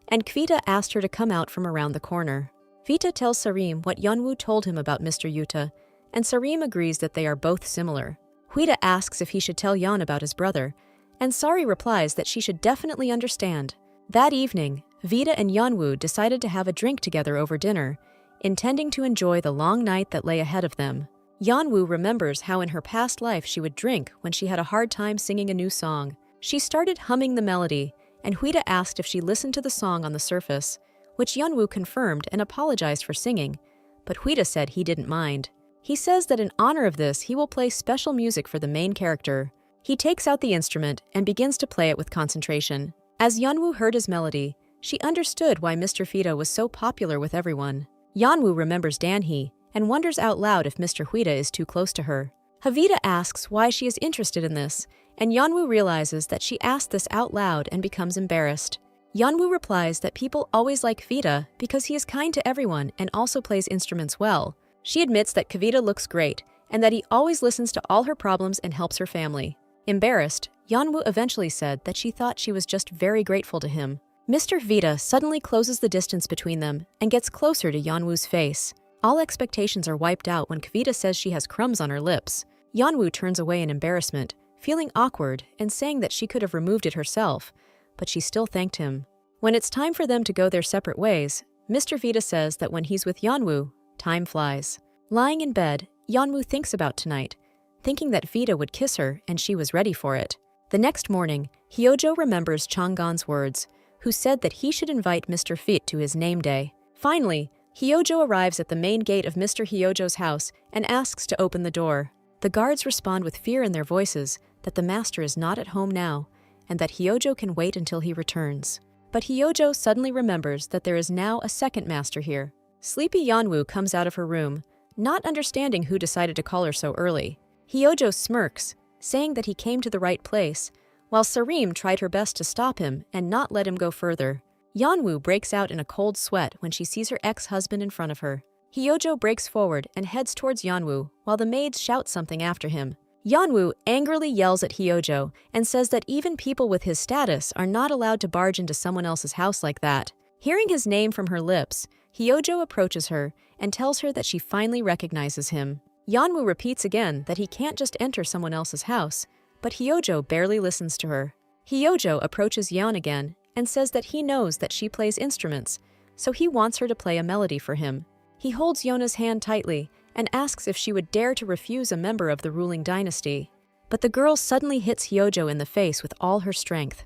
and Kvita asked her to come out from around the corner. Vita tells Sarim what Yeonwoo told him about Mr. Yuta, and Sarim agrees that they are both similar. Huida asks if he should tell Yeon about his brother, and Sari replies that she should definitely understand. That evening, Vita and Yeonwoo decided to have a drink together over dinner, intending to enjoy the long night that lay ahead of them. Yeonwoo remembers how in her past life she would drink when she had a hard time singing a new song. She started humming the melody, and Huida asked if she listened to the song on the surface, which Yeonwoo confirmed and apologized for singing, but Huida said he didn't mind. He says that in honor of this, he will play special music for the main character. He takes out the instrument and begins to play it with concentration. As Yeonwoo heard his melody, she understood why Mr. Fita was so popular with everyone. Yeonwoo remembers Danhee and wonders out loud if Mr. Huida is too close to her. Havita asks why she is interested in this, and Yeonwoo realizes that she asked this out loud and becomes embarrassed. Yeonwoo replies that people always like Fita because he is kind to everyone and also plays instruments well. She admits that Kavita looks great and that he always listens to all her problems and helps her family. Embarrassed, Yeonwoo eventually said that she thought she was just very grateful to him. Mr. Vita suddenly closes the distance between them and gets closer to Yeonwoo's face. All expectations are wiped out when Kavita says she has crumbs on her lips. Yeonwoo turns away in embarrassment, feeling awkward and saying that she could have removed it herself, but she still thanked him. When it's time for them to go their separate ways, Mr. Vita says that when he's with Yeonwoo, time flies. Lying in bed, Yeonwoo thinks about tonight, thinking that Vita would kiss her and she was ready for it. The next morning, Hyojo remembers Changgon's words, who said that he should invite Mr. Fit to his name day. Finally, Hyojo arrives at the main gate of Mr. Hyojo's house and asks to open the door. The guards respond with fear in their voices that the master is not at home now and that Hyojo can wait until he returns. But Hyojo suddenly remembers that there is now a second master here. Sleepy Yeonwoo comes out of her room, not understanding who decided to call her so early. Hyojo smirks, saying that he came to the right place, while Sareem tried her best to stop him and not let him go further. Yeonwoo breaks out in a cold sweat when she sees her ex-husband in front of her. Hyojo breaks forward and heads towards Yeonwoo, while the maids shout something after him. Yeonwoo angrily yells at Hyojo and says that even people with his status are not allowed to barge into someone else's house like that. Hearing his name from her lips, Hyojo approaches her and tells her that she finally recognizes him. Yeonwoo repeats again that he can't just enter someone else's house, but Hyojo barely listens to her. Hyojo approaches Yeon again and says that he knows that she plays instruments, so he wants her to play a melody for him. He holds Yeona's hand tightly and asks if she would dare to refuse a member of the ruling dynasty. But the girl suddenly hits Hyojo in the face with all her strength.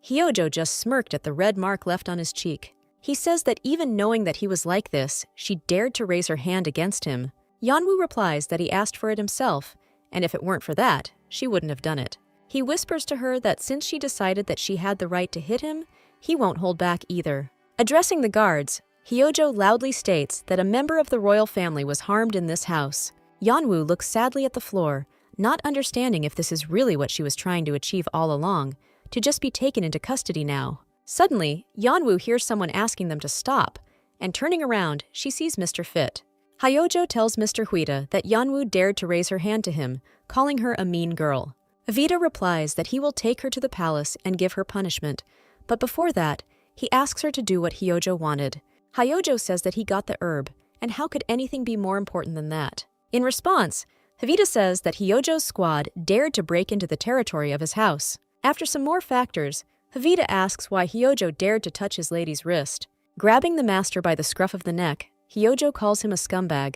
Hyojo just smirked at the red mark left on his cheek. He says that even knowing that he was like this, she dared to raise her hand against him. Yeonwoo replies that he asked for it himself, and if it weren't for that, she wouldn't have done it. He whispers to her that since she decided that she had the right to hit him, he won't hold back either. Addressing the guards, Hyojo loudly states that a member of the royal family was harmed in this house. Yeonwoo looks sadly at the floor, not understanding if this is really what she was trying to achieve all along, to just be taken into custody now. Suddenly, Yeonwoo hears someone asking them to stop, and turning around, she sees Mr. Fit. Hyojo tells Mr. Huida that Yeonwoo dared to raise her hand to him, calling her a mean girl. Avita replies that he will take her to the palace and give her punishment, but before that, he asks her to do what Hyojo wanted. Hyojo says that he got the herb, and how could anything be more important than that? In response, Havita says that Hyojo's squad dared to break into the territory of his house. After some more factors, Havita asks why Hyojo dared to touch his lady's wrist. Grabbing the master by the scruff of the neck, Hyojo calls him a scumbag,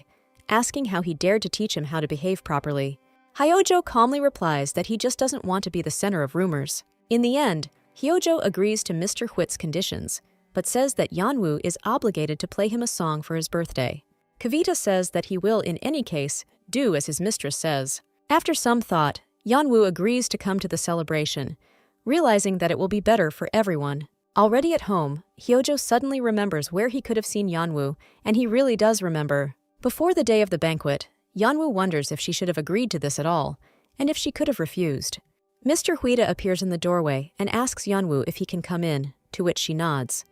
asking how he dared to teach him how to behave properly. Hyojo calmly replies that he just doesn't want to be the center of rumors. In the end, Hyojo agrees to Mr. Huit's conditions, but says that Yeonwoo is obligated to play him a song for his birthday. Kavita says that he will, in any case, do as his mistress says. After some thought, Yeonwoo agrees to come to the celebration, realizing that it will be better for everyone. Already at home, Hyojo suddenly remembers where he could have seen Yeonwoo, and he really does remember. Before the day of the banquet, Yeonwoo wonders if she should have agreed to this at all, and if she could have refused. Mr. Huida appears in the doorway and asks Yeonwoo if he can come in, to which she nods.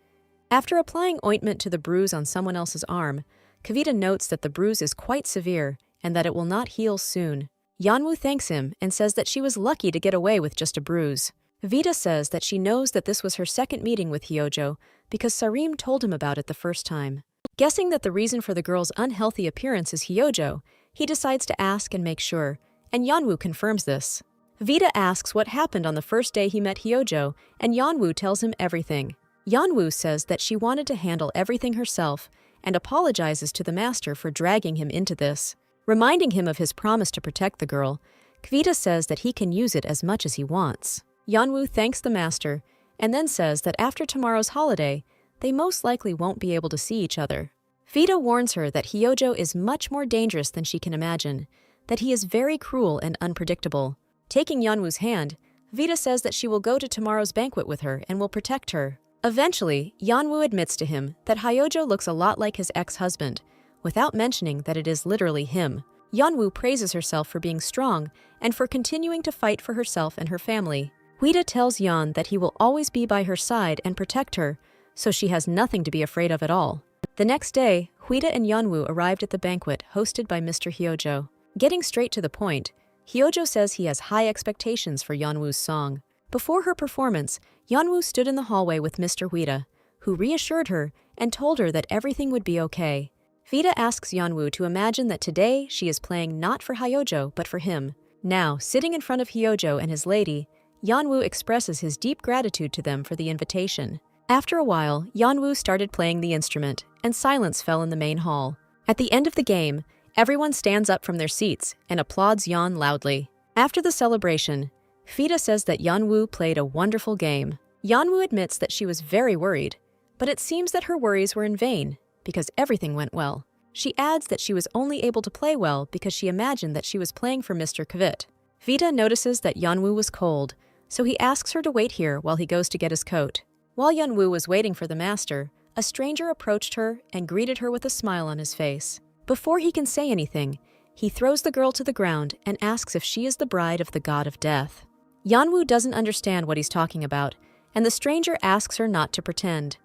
After applying ointment to the bruise on someone else's arm, Kavita notes that the bruise is quite severe and that it will not heal soon. Yeonwoo thanks him and says that she was lucky to get away with just a bruise. Vita says that she knows that this was her second meeting with Hyojo because Sareem told him about it the first time. Guessing that the reason for the girl's unhealthy appearance is Hyojo, he decides to ask and make sure, and Yeonwoo confirms this. Vita asks what happened on the first day he met Hyojo, and Yeonwoo tells him everything. Yeonwoo says that she wanted to handle everything herself and apologizes to the master for dragging him into this. Reminding him of his promise to protect the girl, Kvita says that he can use it as much as he wants. Yeonwoo thanks the master and then says that after tomorrow's holiday, they most likely won't be able to see each other. Vita warns her that Hyojo is much more dangerous than she can imagine, that he is very cruel and unpredictable. Taking Yeonwoo's hand, Vita says that she will go to tomorrow's banquet with her and will protect her. Eventually, Yeonwoo admits to him that Hyojo looks a lot like his ex-husband, without mentioning that it is literally him. Yeonwoo praises herself for being strong and for continuing to fight for herself and her family. Huida tells Yeon that he will always be by her side and protect her, so she has nothing to be afraid of at all. The next day, Huida and Yeonwoo arrived at the banquet hosted by Mr. Hyojo. Getting straight to the point, Hyojo says he has high expectations for Yeonwoo's song. Before her performance, Yeonwoo stood in the hallway with Mr. Huida, who reassured her and told her that everything would be okay. Vita asks Yeonwoo to imagine that today she is playing not for Hyojo but for him. Now, sitting in front of Hyojo and his lady, Yeonwoo expresses his deep gratitude to them for the invitation. After a while, Yeonwoo started playing the instrument, and silence fell in the main hall. At the end of the game, everyone stands up from their seats and applauds Yeon loudly. After the celebration, Vita says that Yeonwoo played a wonderful game. Yeonwoo admits that she was very worried, but it seems that her worries were in vain, because everything went well. She adds that she was only able to play well because she imagined that she was playing for Mr. Kvit. Vita notices that Yeonwoo was cold, so he asks her to wait here while he goes to get his coat. While Yeonwoo was waiting for the master, a stranger approached her and greeted her with a smile on his face. Before he can say anything, he throws the girl to the ground and asks if she is the bride of the god of death. Yeonwoo doesn't understand what he's talking about, and the stranger asks her not to pretend.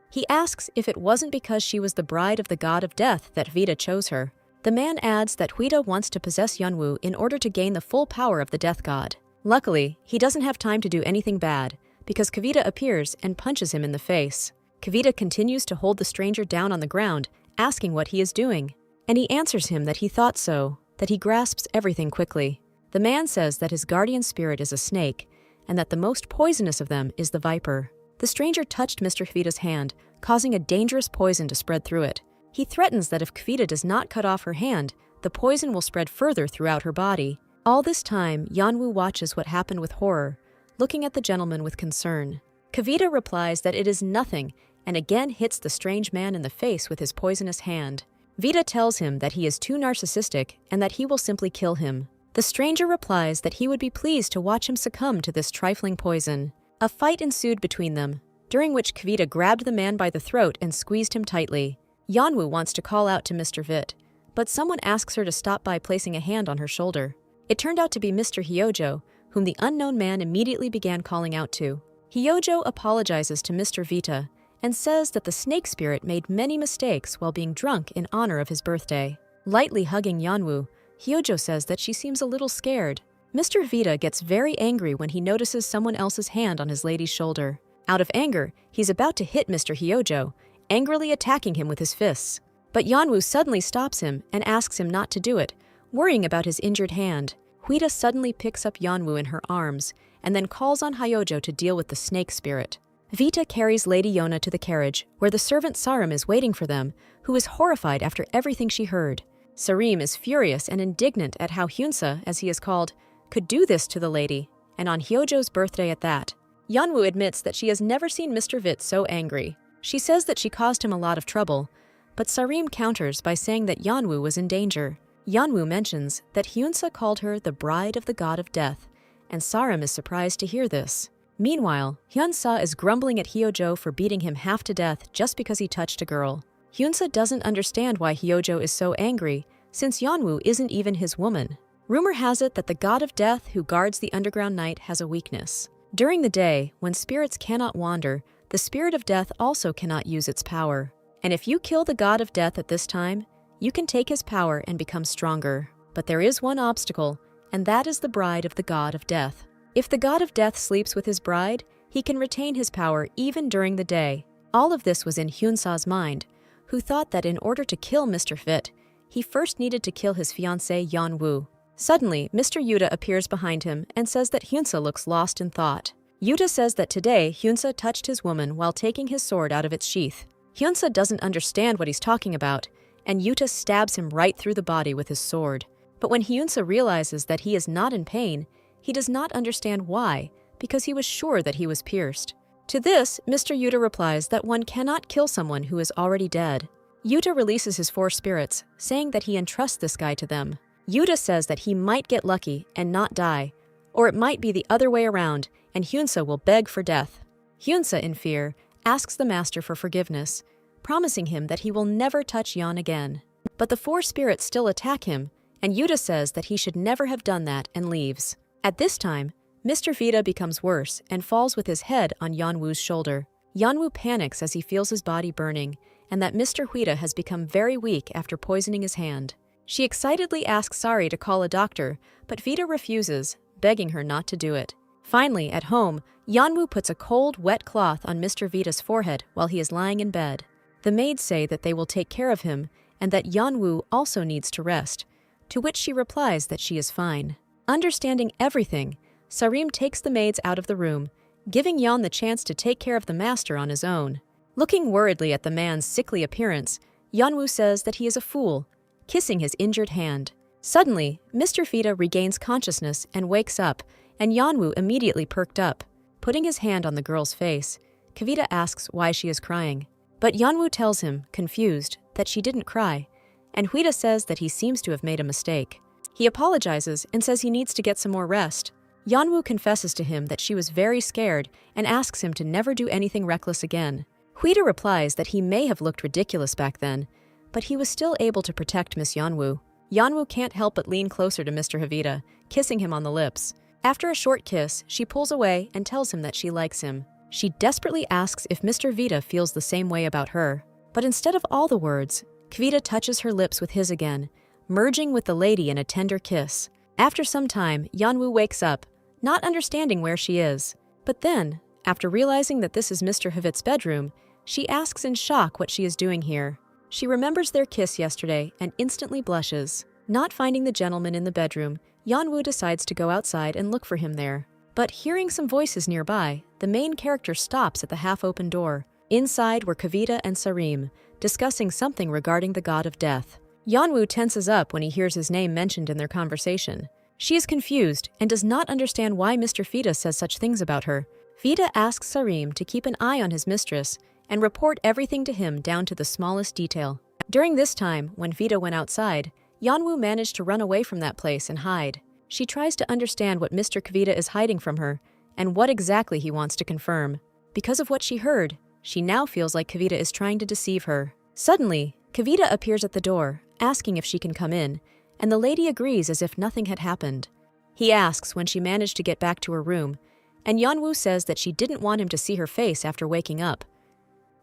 He asks if it wasn't because she was the bride of the god of death that Vita chose her. The man adds that Huida wants to possess Yeonwoo in order to gain the full power of the death god. Luckily, he doesn't have time to do anything bad, because Kavita appears and punches him in the face. Kavita continues to hold the stranger down on the ground, asking what he is doing. And he answers him that he thought so, that he grasps everything quickly. The man says that his guardian spirit is a snake, and that the most poisonous of them is the viper. The stranger touched Mr. Kavita's hand, causing a dangerous poison to spread through it. He threatens that if Kavita does not cut off her hand, the poison will spread further throughout her body. All this time, Yeonwoo watches what happened with horror, looking at the gentleman with concern. Kavita replies that it is nothing, and again hits the strange man in the face with his poisonous hand. Vita tells him that he is too narcissistic and that he will simply kill him. The stranger replies that he would be pleased to watch him succumb to this trifling poison. A fight ensued between them, during which Kavita grabbed the man by the throat and squeezed him tightly. Yeonwoo wants to call out to Mr. Vit, but someone asks her to stop by placing a hand on her shoulder. It turned out to be Mr. Hyojo, whom the unknown man immediately began calling out to. Hyojo apologizes to Mr. Vita and says that the snake spirit made many mistakes while being drunk in honor of his birthday. Lightly hugging Yeonwoo, Hyojo says that she seems a little scared. Mr. Vita gets very angry when he notices someone else's hand on his lady's shoulder. Out of anger, he's about to hit Mr. Hyojo, angrily attacking him with his fists. But Yeonwoo suddenly stops him and asks him not to do it, worrying about his injured hand. Huida suddenly picks up Yeonwoo in her arms and then calls on Hyojo to deal with the snake spirit. Vita carries Lady Yona to the carriage, where the servant Sarim is waiting for them, who is horrified after everything she heard. Sarim is furious and indignant at how Hyunsa, as he is called, could do this to the lady, and on Hyojo's birthday at that. Yeonwoo admits that she has never seen Mr. Vit so angry. She says that she caused him a lot of trouble, but Sarim counters by saying that Yeonwoo was in danger. Yeonwoo mentions that Hyunsa called her the bride of the god of death, and Sarim is surprised to hear this. Meanwhile, Hyunsa is grumbling at Hyojo for beating him half to death just because he touched a girl. Hyunsa doesn't understand why Hyojo is so angry, since Yeonwoo isn't even his woman. Rumor has it that the god of death who guards the underground night has a weakness. During the day, when spirits cannot wander, the spirit of death also cannot use its power. And if you kill the god of death at this time, you can take his power and become stronger. But there is one obstacle, and that is the bride of the god of death. If the god of death sleeps with his bride, he can retain his power even during the day. All of this was in Hyunsa's mind, who thought that in order to kill Mr. Vit, he first needed to kill his fiancée Yeonwoo. Suddenly, Mr. Yuta appears behind him and says that Hyunsa looks lost in thought. Yuta says that today Hyunsa touched his woman while taking his sword out of its sheath. Hyunsa doesn't understand what he's talking about, and Yuta stabs him right through the body with his sword. But when Hyunsa realizes that he is not in pain, he does not understand why, because he was sure that he was pierced. To this, Mr. Yuta replies that one cannot kill someone who is already dead. Yuta releases his 4 spirits, saying that he entrusts this guy to them. Yuta says that he might get lucky and not die, or it might be the other way around, and Hyunsa will beg for death. Hyunsa, in fear, asks the master for forgiveness, promising him that he will never touch Yeon again. But the 4 spirits still attack him, and Yuta says that he should never have done that and leaves. At this time, Mr. Vita becomes worse and falls with his head on Yeonwoo's shoulder. Yeonwoo panics as he feels his body burning, and that Mr. Huida has become very weak after poisoning his hand. She excitedly asks Sari to call a doctor, but Vita refuses, begging her not to do it. Finally, at home, Yeonwoo puts a cold, wet cloth on Mr. Vita's forehead while he is lying in bed. The maids say that they will take care of him and that Yeonwoo also needs to rest, to which she replies that she is fine. Understanding everything, Sarim takes the maids out of the room, giving Yeon the chance to take care of the master on his own. Looking worriedly at the man's sickly appearance, Yeonwoo says that he is a fool, kissing his injured hand. Suddenly, Mr. Vita regains consciousness and wakes up, and Yeonwoo immediately perked up. Putting his hand on the girl's face, Kavita asks why she is crying. But Yeonwoo tells him, confused, that she didn't cry, and Huida says that he seems to have made a mistake. He apologizes and says he needs to get some more rest. Yeonwoo confesses to him that she was very scared and asks him to never do anything reckless again. Huida replies that he may have looked ridiculous back then, but he was still able to protect Miss Yeonwoo. Yeonwoo can't help but lean closer to Mr. Havita, kissing him on the lips. After a short kiss, she pulls away and tells him that she likes him. She desperately asks if Mr. Vita feels the same way about her. But instead of all the words, Kavita touches her lips with his again, merging with the lady in a tender kiss. After some time, Yeonwoo wakes up, not understanding where she is. But then, after realizing that this is Mr. Havit's bedroom, she asks in shock what she is doing here. She remembers their kiss yesterday and instantly blushes. Not finding the gentleman in the bedroom, Yeonwoo decides to go outside and look for him there. But hearing some voices nearby, the main character stops at the half-open door. Inside were Kavita and Sarim, discussing something regarding the god of death. Yeonwoo tenses up when he hears his name mentioned in their conversation. She is confused and does not understand why Mr. Vita says such things about her. Vita asks Sarim to keep an eye on his mistress and report everything to him down to the smallest detail. During this time, when Vita went outside, Yeonwoo managed to run away from that place and hide. She tries to understand what Mr. Kavita is hiding from her and what exactly he wants to confirm. Because of what she heard, she now feels like Kavita is trying to deceive her. Suddenly, Kavita appears at the door, asking if she can come in, and the lady agrees as if nothing had happened. He asks when she managed to get back to her room, and Yeonwoo says that she didn't want him to see her face after waking up.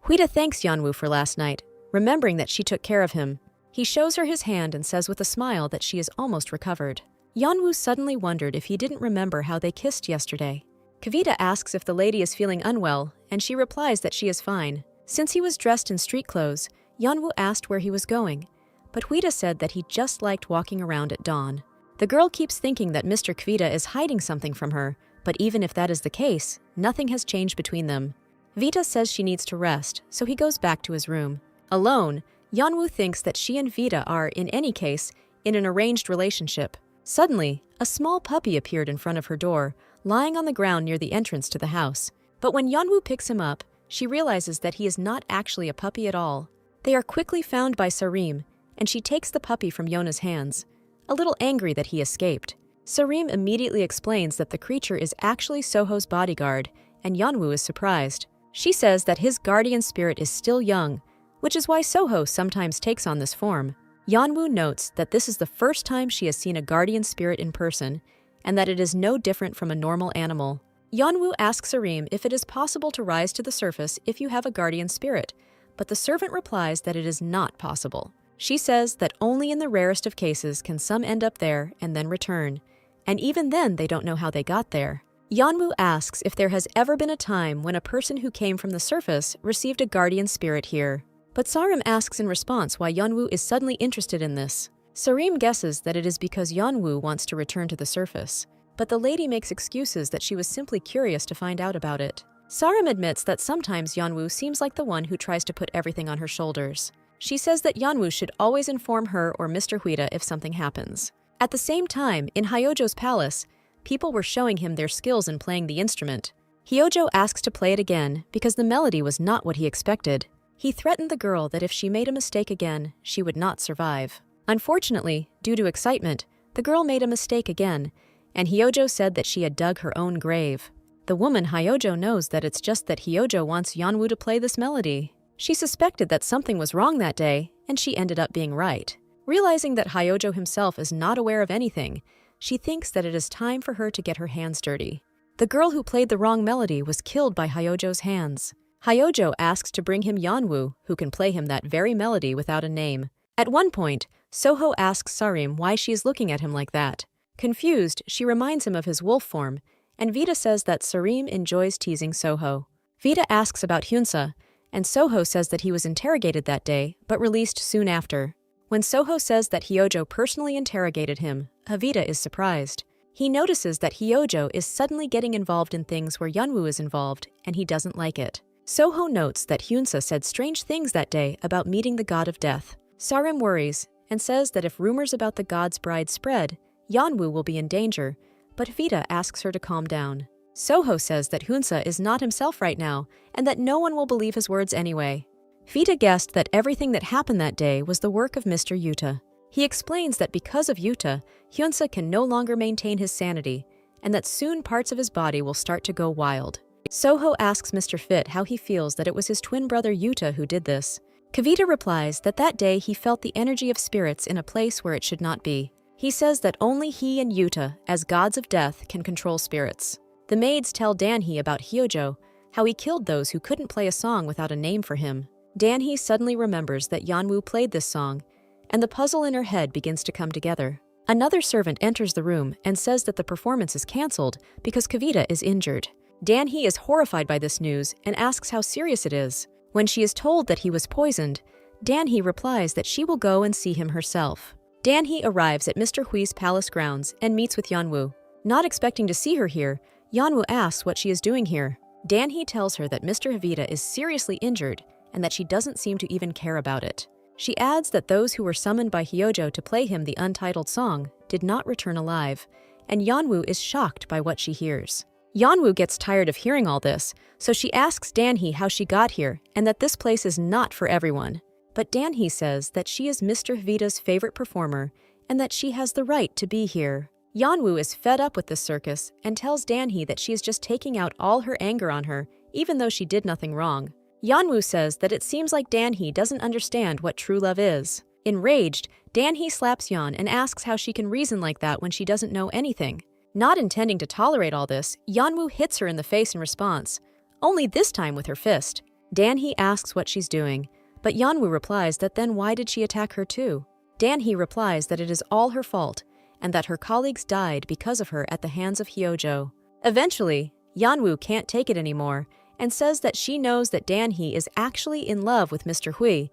Huida thanks Yeonwoo for last night, remembering that she took care of him. He shows her his hand and says with a smile that she is almost recovered. Yeonwoo suddenly wondered if he didn't remember how they kissed yesterday. Kavita asks if the lady is feeling unwell, and she replies that she is fine. Since he was dressed in street clothes, Yeonwoo asked where he was going, but Huida said that he just liked walking around at dawn. The girl keeps thinking that Mr. Kavita is hiding something from her, but even if that is the case, nothing has changed between them. Vita says she needs to rest, so he goes back to his room. Alone, Yeonwoo thinks that she and Vita are, in any case, in an arranged relationship. Suddenly, a small puppy appeared in front of her door, lying on the ground near the entrance to the house. But when Yeonwoo picks him up, she realizes that he is not actually a puppy at all. They are quickly found by Sarim, and she takes the puppy from Yona's hands, a little angry that he escaped. Sarim immediately explains that the creature is actually Soho's bodyguard, and Yeonwoo is surprised. She says that his guardian spirit is still young, which is why Soho sometimes takes on this form. Yeonwoo notes that this is the first time she has seen a guardian spirit in person, and that it is no different from a normal animal. Yeonwoo asks Sarim if it is possible to rise to the surface if you have a guardian spirit, but the servant replies that it is not possible. She says that only in the rarest of cases can some end up there and then return, and even then they don't know how they got there. Yeonwoo asks if there has ever been a time when a person who came from the surface received a guardian spirit here. But Sarim asks in response why Yeonwoo is suddenly interested in this. Sarim guesses that it is because Yeonwoo wants to return to the surface, but the lady makes excuses that she was simply curious to find out about it. Sarim admits that sometimes Yeonwoo seems like the one who tries to put everything on her shoulders. She says that Yeonwoo should always inform her or Mr. Huida if something happens. At the same time, in Hyojo's palace, people were showing him their skills in playing the instrument. Hyojo asks to play it again because the melody was not what he expected. He threatened the girl that if she made a mistake again, she would not survive. Unfortunately, due to excitement, the girl made a mistake again, and Hyojo said that she had dug her own grave. The woman Hyojo knows that it's just that Hyojo wants Yeonwoo to play this melody. She suspected that something was wrong that day, and she ended up being right. Realizing that Hyojo himself is not aware of anything, she thinks that it is time for her to get her hands dirty. The girl who played the wrong melody was killed by Hyojo's hands. Hyojo asks to bring him Yeonwoo, who can play him that very melody without a name. At one point, Soho asks Sarim why she is looking at him like that. Confused, she reminds him of his wolf form, and Vita says that Sarim enjoys teasing Soho. Vita asks about Hyunsa, and Soho says that he was interrogated that day, but released soon after. When Soho says that Hyojo personally interrogated him, Vita is surprised. He notices that Hyojo is suddenly getting involved in things where Yeonwoo is involved, and he doesn't like it. Soho notes that Hyunsa said strange things that day about meeting the god of death. Sarim worries, and says that if rumors about the god's bride spread, Yeonwoo will be in danger, but Vita asks her to calm down. Soho says that Hyunsa is not himself right now, and that no one will believe his words anyway. Vita guessed that everything that happened that day was the work of Mr. Yuta. He explains that because of Yuta, Hyunsa can no longer maintain his sanity, and that soon parts of his body will start to go wild. Soho asks Mr. Fit how he feels that it was his twin brother Yuta who did this. Kavita replies that that day he felt the energy of spirits in a place where it should not be. He says that only he and Yuta, as gods of death, can control spirits. The maids tell Danhee about Hyojo, how he killed those who couldn't play a song without a name for him. Danhee suddenly remembers that Yeonwoo played this song, and the puzzle in her head begins to come together. Another servant enters the room and says that the performance is cancelled because Kavita is injured. Danhee is horrified by this news and asks how serious it is. When she is told that he was poisoned, Danhee replies that she will go and see him herself. Danhee arrives at Mr. Hui's palace grounds and meets with Yeonwoo. Not expecting to see her here, Yeonwoo asks what she is doing here. Danhee tells her that Mr. Havita is seriously injured and that she doesn't seem to even care about it. She adds that those who were summoned by Hyojo to play him the untitled song did not return alive, and Yeonwoo is shocked by what she hears. Yeonwoo gets tired of hearing all this, so she asks Danhee how she got here and that this place is not for everyone. But Danhee says that she is Mr. Havita's favorite performer and that she has the right to be here. Yeonwoo is fed up with this circus and tells Danhee that she is just taking out all her anger on her, even though she did nothing wrong. Yeonwoo says that it seems like Danhee doesn't understand what true love is. Enraged, Danhee slaps Yeon and asks how she can reason like that when she doesn't know anything. Not intending to tolerate all this, Yeonwoo hits her in the face in response, only this time with her fist. Danhee asks what she's doing, but Yeonwoo replies that then why did she attack her too? Danhee replies that it is all her fault, and that her colleagues died because of her at the hands of Hyojo. Eventually, Yeonwoo can't take it anymore and says that she knows that Danhee is actually in love with Mr. Hui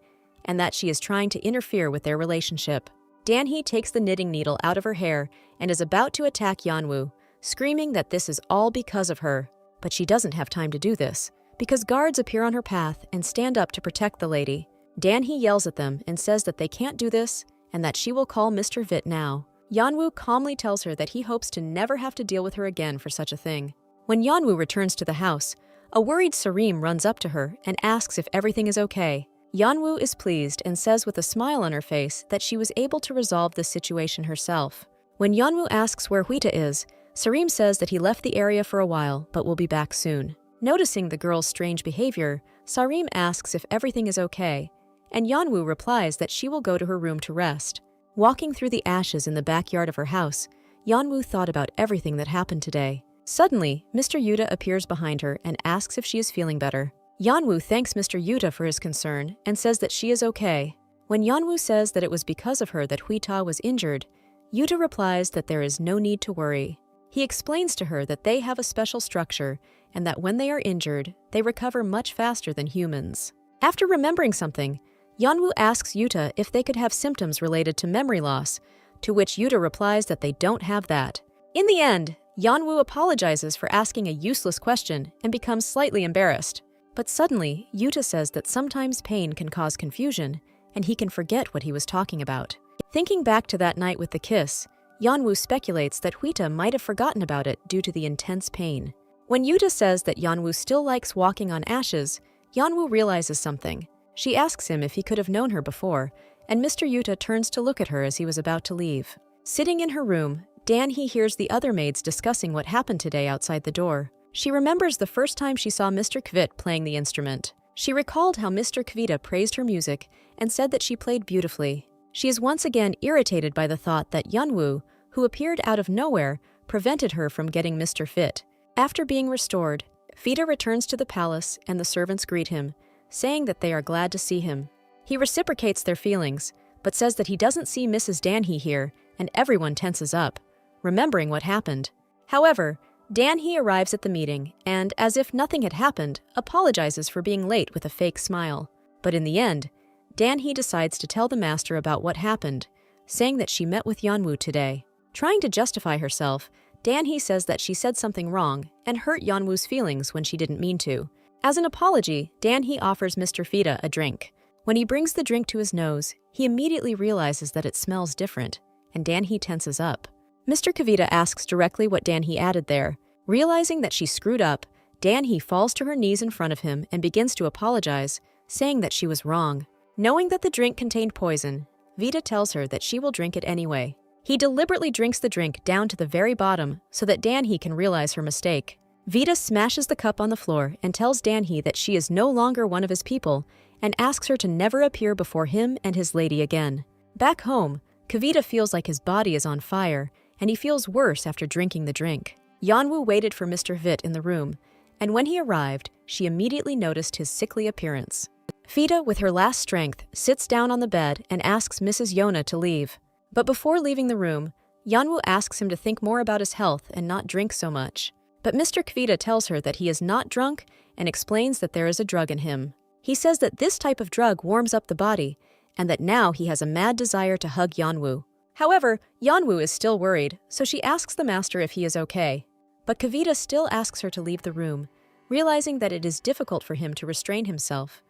and that she is trying to interfere with their relationship. Danhee takes the knitting needle out of her hair and is about to attack Yeonwoo, screaming that this is all because of her. But she doesn't have time to do this, because guards appear on her path and stand up to protect the lady. Danhee yells at them and says that they can't do this and that she will call Mr. Vit now. Yeonwoo calmly tells her that he hopes to never have to deal with her again for such a thing. When Yeonwoo returns to the house, a worried Sarim runs up to her and asks if everything is okay. Yeonwoo is pleased and says with a smile on her face that she was able to resolve this situation herself. When Yeonwoo asks where Huita is, Sarim says that he left the area for a while but will be back soon. Noticing the girl's strange behavior, Sarim asks if everything is okay, and Yeonwoo replies that she will go to her room to rest. Walking through the ashes in the backyard of her house, Yeonwoo thought about everything that happened today. Suddenly, Mr. Yuta appears behind her and asks if she is feeling better. Yeonwoo thanks Mr. Yuta for his concern and says that she is okay. When Yeonwoo says that it was because of her that Huita was injured, Yuta replies that there is no need to worry. He explains to her that they have a special structure and that when they are injured, they recover much faster than humans. After remembering something, Yeonwoo asks Yuta if they could have symptoms related to memory loss, to which Yuta replies that they don't have that. In the end, Yeonwoo apologizes for asking a useless question and becomes slightly embarrassed. But suddenly, Yuta says that sometimes pain can cause confusion, and he can forget what he was talking about. Thinking back to that night with the kiss, Yeonwoo speculates that Huita might have forgotten about it due to the intense pain. When Yuta says that Yeonwoo still likes walking on ashes, Yeonwoo realizes something. She asks him if he could have known her before, and Mr. Yuta turns to look at her as he was about to leave. Sitting in her room, Dan-hee hears the other maids discussing what happened today outside the door. She remembers the first time she saw Mr. Kvit playing the instrument. She recalled how Mr. Kvita praised her music and said that she played beautifully. She is once again irritated by the thought that Yeonwoo, who appeared out of nowhere, prevented her from getting Mr. Fit. After being restored, Fita returns to the palace and the servants greet him, saying that they are glad to see him. He reciprocates their feelings, but says that he doesn't see Mrs. Dan-hee here, and everyone tenses up, remembering what happened. However, Dan-hee arrives at the meeting and, as if nothing had happened, apologizes for being late with a fake smile. But in the end, Dan-hee decides to tell the master about what happened, saying that she met with Yeonwoo today. Trying to justify herself, Dan-hee says that she said something wrong and hurt Yeonwoo's feelings when she didn't mean to. As an apology, Dan-hee offers Mr. Fita a drink. When he brings the drink to his nose, he immediately realizes that it smells different, and Dan-hee tenses up. Mr. Kavita asks directly what Dan-hee added there. Realizing that she screwed up, Dan-hee falls to her knees in front of him and begins to apologize, saying that she was wrong. Knowing that the drink contained poison, Vita tells her that she will drink it anyway. He deliberately drinks the drink down to the very bottom so that Dan-hee can realize her mistake. Vita smashes the cup on the floor and tells Dan-hee that she is no longer one of his people and asks her to never appear before him and his lady again. Back home, Kavita feels like his body is on fire, and he feels worse after drinking the drink. Yeonwoo waited for Mr. Vit in the room, and when he arrived, she immediately noticed his sickly appearance. Fita, with her last strength, sits down on the bed and asks Mrs. Yona to leave. But before leaving the room, Yeonwoo asks him to think more about his health and not drink so much. But Mr. Kvita tells her that he is not drunk and explains that there is a drug in him. He says that this type of drug warms up the body, and that now he has a mad desire to hug Yeonwoo. However, Yeonwoo is still worried, so she asks the master if he is okay. But Kavita still asks her to leave the room, realizing that it is difficult for him to restrain himself.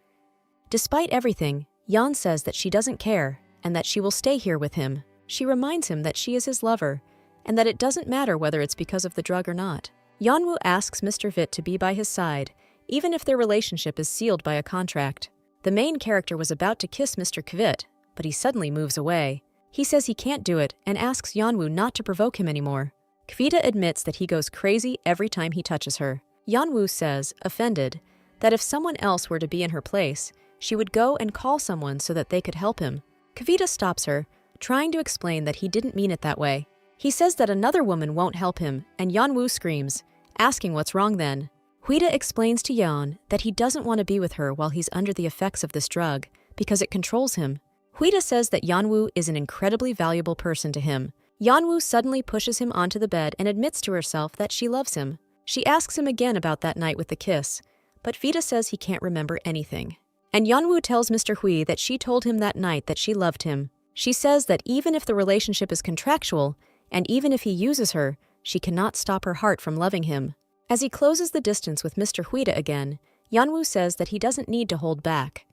Despite everything, Yeon says that she doesn't care and that she will stay here with him. She reminds him that she is his lover and that it doesn't matter whether it's because of the drug or not. Yeonwoo asks Mr. Vit to be by his side, even if their relationship is sealed by a contract. The main character was about to kiss Mr. Kvit, but he suddenly moves away. He says he can't do it and asks Yeonwoo not to provoke him anymore. Kvita admits that he goes crazy every time he touches her. Yeonwoo says, offended, that if someone else were to be in her place, she would go and call someone so that they could help him. Kvita stops her, trying to explain that he didn't mean it that way. He says that another woman won't help him, and Yeonwoo screams, asking what's wrong then. Hwida explains to Yeon that he doesn't want to be with her while he's under the effects of this drug because it controls him. Hwida says that Yeonwoo is an incredibly valuable person to him. Yeonwoo suddenly pushes him onto the bed and admits to herself that she loves him. She asks him again about that night with the kiss, but Hwida says he can't remember anything. And Yeonwoo tells Mr. Hui that she told him that night that she loved him. She says that even if the relationship is contractual, and even if he uses her, she cannot stop her heart from loving him. As he closes the distance with Mr. Hwida again, Yeonwoo says that he doesn't need to hold back.